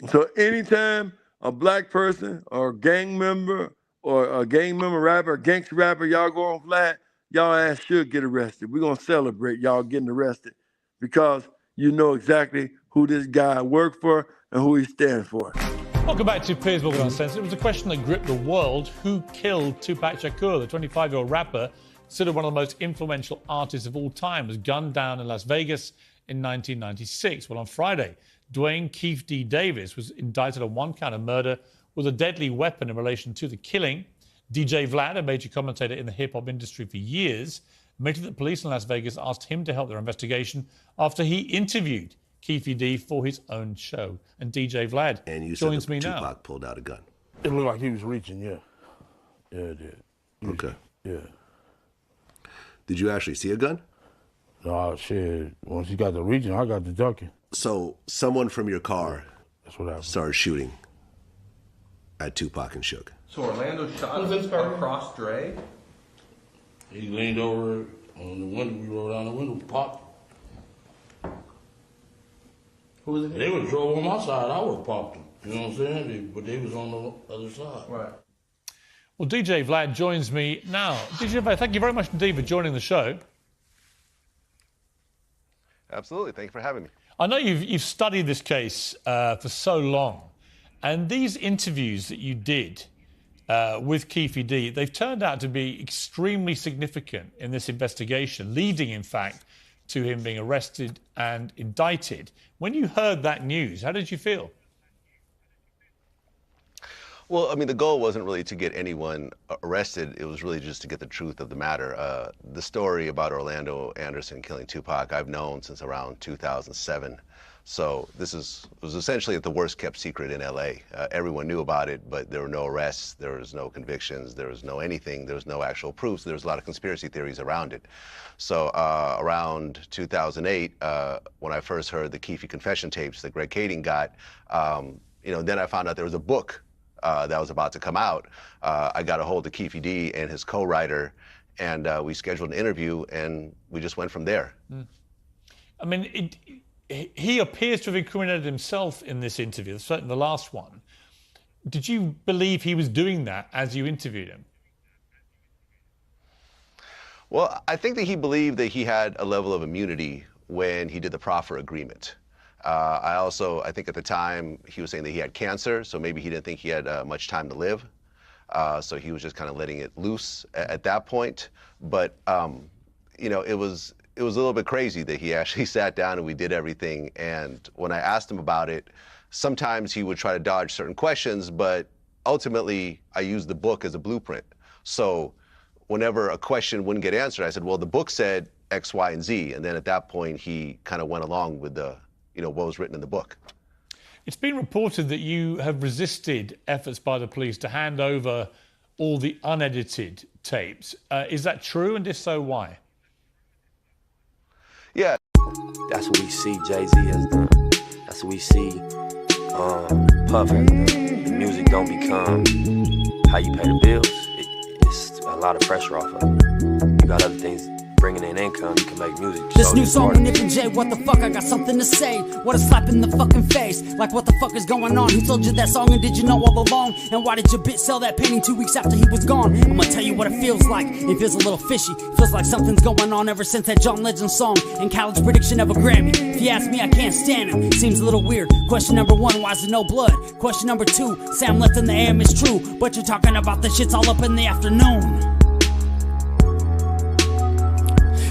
So anytime a black person or a gang member rapper, gangster rapper, y'all go on Vlad, y'all ass should get arrested. We're gonna celebrate y'all getting arrested because you know exactly who this guy worked for and who he stands for. Welcome back to Piers Morgan Uncensored. It was a question that gripped the world. Who killed Tupac Shakur? The 25-year-old rapper, considered one of the most influential artists of all time, was gunned down in Las Vegas in 1996. Well, on Friday, Dwayne Keefy Davis was indicted on one count of murder with a deadly weapon in relation to the killing. DJ Vlad, a major commentator in the hip-hop industry for years, admitted that police in Las Vegas asked him to help their investigation after he interviewed Keefy D for his own show. And DJ Vlad and you joins said me Tupac now. pulled out a gun. It looked like he was reaching, yeah. Yeah, it did. Okay. Yeah. Did you actually see a gun? No, shit. Once he got the reaching, I got the ducking. So someone from your car That's what happened. started shooting at Tupac and Shook. So Orlando shot across Dre? He leaned over on the window, we rolled down the window, popped. Who was it? They would drove on my side, I would have popped them. You know what I'm saying? But they was on the other side. Right. Well, DJ Vlad joins me now. DJ Vlad, thank you very much indeed for joining the show. Absolutely. Thank you for having me. I know you've studied this case for so long, and these interviews that you did with Keefy D, they've turned out to be extremely significant in this investigation, leading, in fact, to him being arrested and indicted. When you heard that news, how did you feel? Well, I mean, the goal wasn't really to get anyone arrested. It was really just to get the truth of the matter. The story about Orlando Anderson killing Tupac, I've known since around 2007. So this was essentially the worst kept secret in LA. Everyone knew about it, but there were no arrests, there was no convictions, there was no anything, there was no actual proofs. There was a lot of conspiracy theories around it. So around 2008, when I first heard the Keefy confession tapes that Greg Kading got, then I found out there was a book that was about to come out. I got a hold of Keefy D and his co-writer, and we scheduled an interview, and we just went from there. I mean, he appears to have incriminated himself in this interview, certainly the last one. Did you believe he was doing that as you interviewed him? Well, I think that he believed that he had a level of immunity when he did the proffer agreement. I think at the time he was saying that he had cancer, so maybe he didn't think he had much time to live. So he was just kind of letting it loose at that point. But, it was a little bit crazy that he actually sat down and we did everything. And when I asked him about it, sometimes he would try to dodge certain questions, but ultimately I used the book as a blueprint. So whenever a question wouldn't get answered, I said, well, the book said X, Y, and Z. And then at that point, he kind of went along with what was written in the book. It's been reported that you have resisted efforts by the police to hand over all the unedited tapes. Is that true? And if so, why? Yeah. That's what we see Jay-Z has done. That's what we see Puff has done. The music don't become how you pay the bills. It's a lot of pressure off of it. You got other things bringing in income, you can make music. This new song with Nip and Jay, what the fuck, I got something to say. What a slap in the fucking face. Like, what the fuck is going on? Who told you that song and did you know all along? And why did your bitch sell that painting 2 weeks after he was gone? I'm gonna tell you what it feels like. It feels a little fishy. Feels like something's going on ever since that John Legend song and college prediction of a Grammy. If you ask me, I can't stand him. Seems a little weird. Question number one, why is there no blood? Question number two, Sam left in the AM is true, but you're talking about the shit's all up in the afternoon.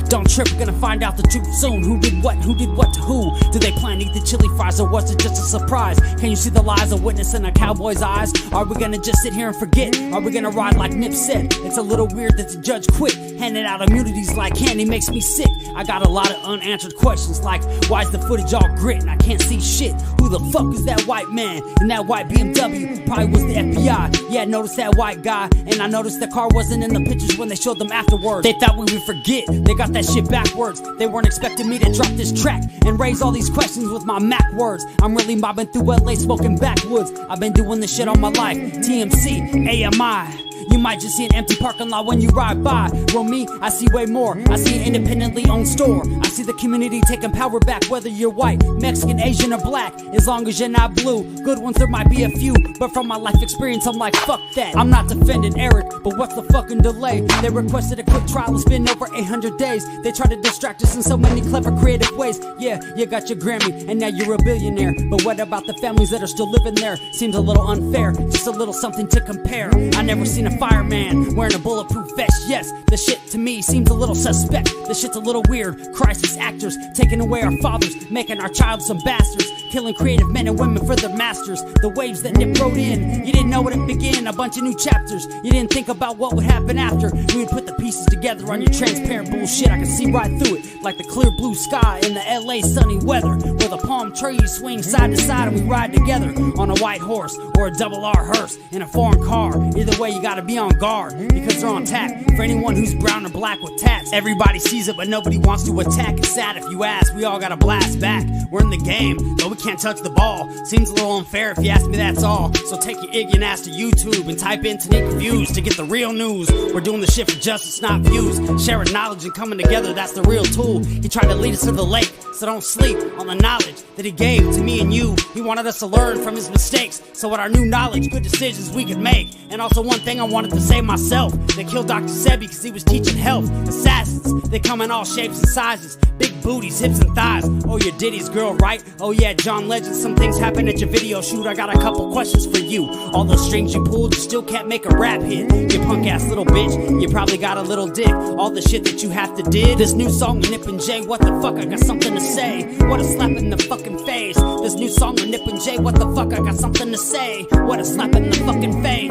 Don't trip, we're gonna find out the truth soon. Who did what to who? Did they plan to eat the chili fries or was it just a surprise? Can you see the lies of witness in a cowboy's eyes? Are we gonna just sit here and forget? Are we gonna ride like Nip said? It's a little weird that the judge quit. Handing out immunities like candy makes me sick. I got a lot of unanswered questions like, why is the footage all grit and I can't see shit? Who the fuck is that white man in that white BMW? Probably was the FBI. Yeah, I noticed that white guy, and I noticed the car wasn't in the pictures when they showed them afterwards. They thought we would forget. They got that shit backwards. They weren't expecting me to drop this track and raise all these questions with my Mac words. I'm really mobbing through LA smoking backwoods. I've been doing this shit all my life. TMC, AMI. You might just see an empty parking lot when you ride by. Well, me, I see way more. I see an independently owned store. I see the community taking power back, whether you're white, Mexican, Asian, or black. As long as you're not blue, good ones there might be a few, but from my life experience I'm like, fuck that. I'm not defending Eric, but what's the fucking delay? They requested a quick trial, it's been over 800 days. They try to distract us in so many clever, creative ways. Yeah, you got your Grammy, and now you're a billionaire. But what about the families that are still living there? Seems a little unfair, just a little something to compare. I never seen a fireman wearing a bulletproof vest. Yes, the shit to me seems a little suspect. The shit's a little weird. Crisis actors taking away our fathers, making our child some bastards, killing creative men and women for their masters. The waves that Nip rode in, you didn't know when it began. A bunch of new chapters, you didn't think about what would happen after. We would put the pieces together on your transparent bullshit. I can see right through it, like the clear blue sky in the LA sunny weather, where the palm trees swing side to side and we ride together on a white horse or a double R hearse in a foreign car. Either way, you gotta be on guard, because they're on tap for anyone who's brown or black with tats. Everybody sees it, but nobody wants to attack. It's sad if you ask, we all gotta blast back. We're in the game, but we can't touch the ball. Seems a little unfair if you ask me, that's all. So take your ignorant ass to YouTube and type in Tanika Views to get the real news. We're doing the shit for justice, not views. Sharing knowledge and coming together, that's the real tool. He tried to lead us to the lake, so don't sleep on the knowledge that he gave to me and you. He wanted us to learn from his mistakes, so with our new knowledge, good decisions we could make. And also one thing I wanted to say myself, they killed Dr. Sebi because he was teaching health. Assassins, they come in all shapes and sizes, big booties, hips and thighs. Oh, your Diddy's girl, right? Oh yeah, John Legend, some things happen at your video shoot. I got a couple questions for you. All those strings you pulled, you still can't make a rap hit. You punk ass little bitch, you probably got a little dick. All the shit that you have to did. This new song with Nip and Jay, what the fuck, I got something to say. What a slap in the fucking face. This new song with Nip and Jay, what the fuck, I got something to say. What a slap in the fucking face.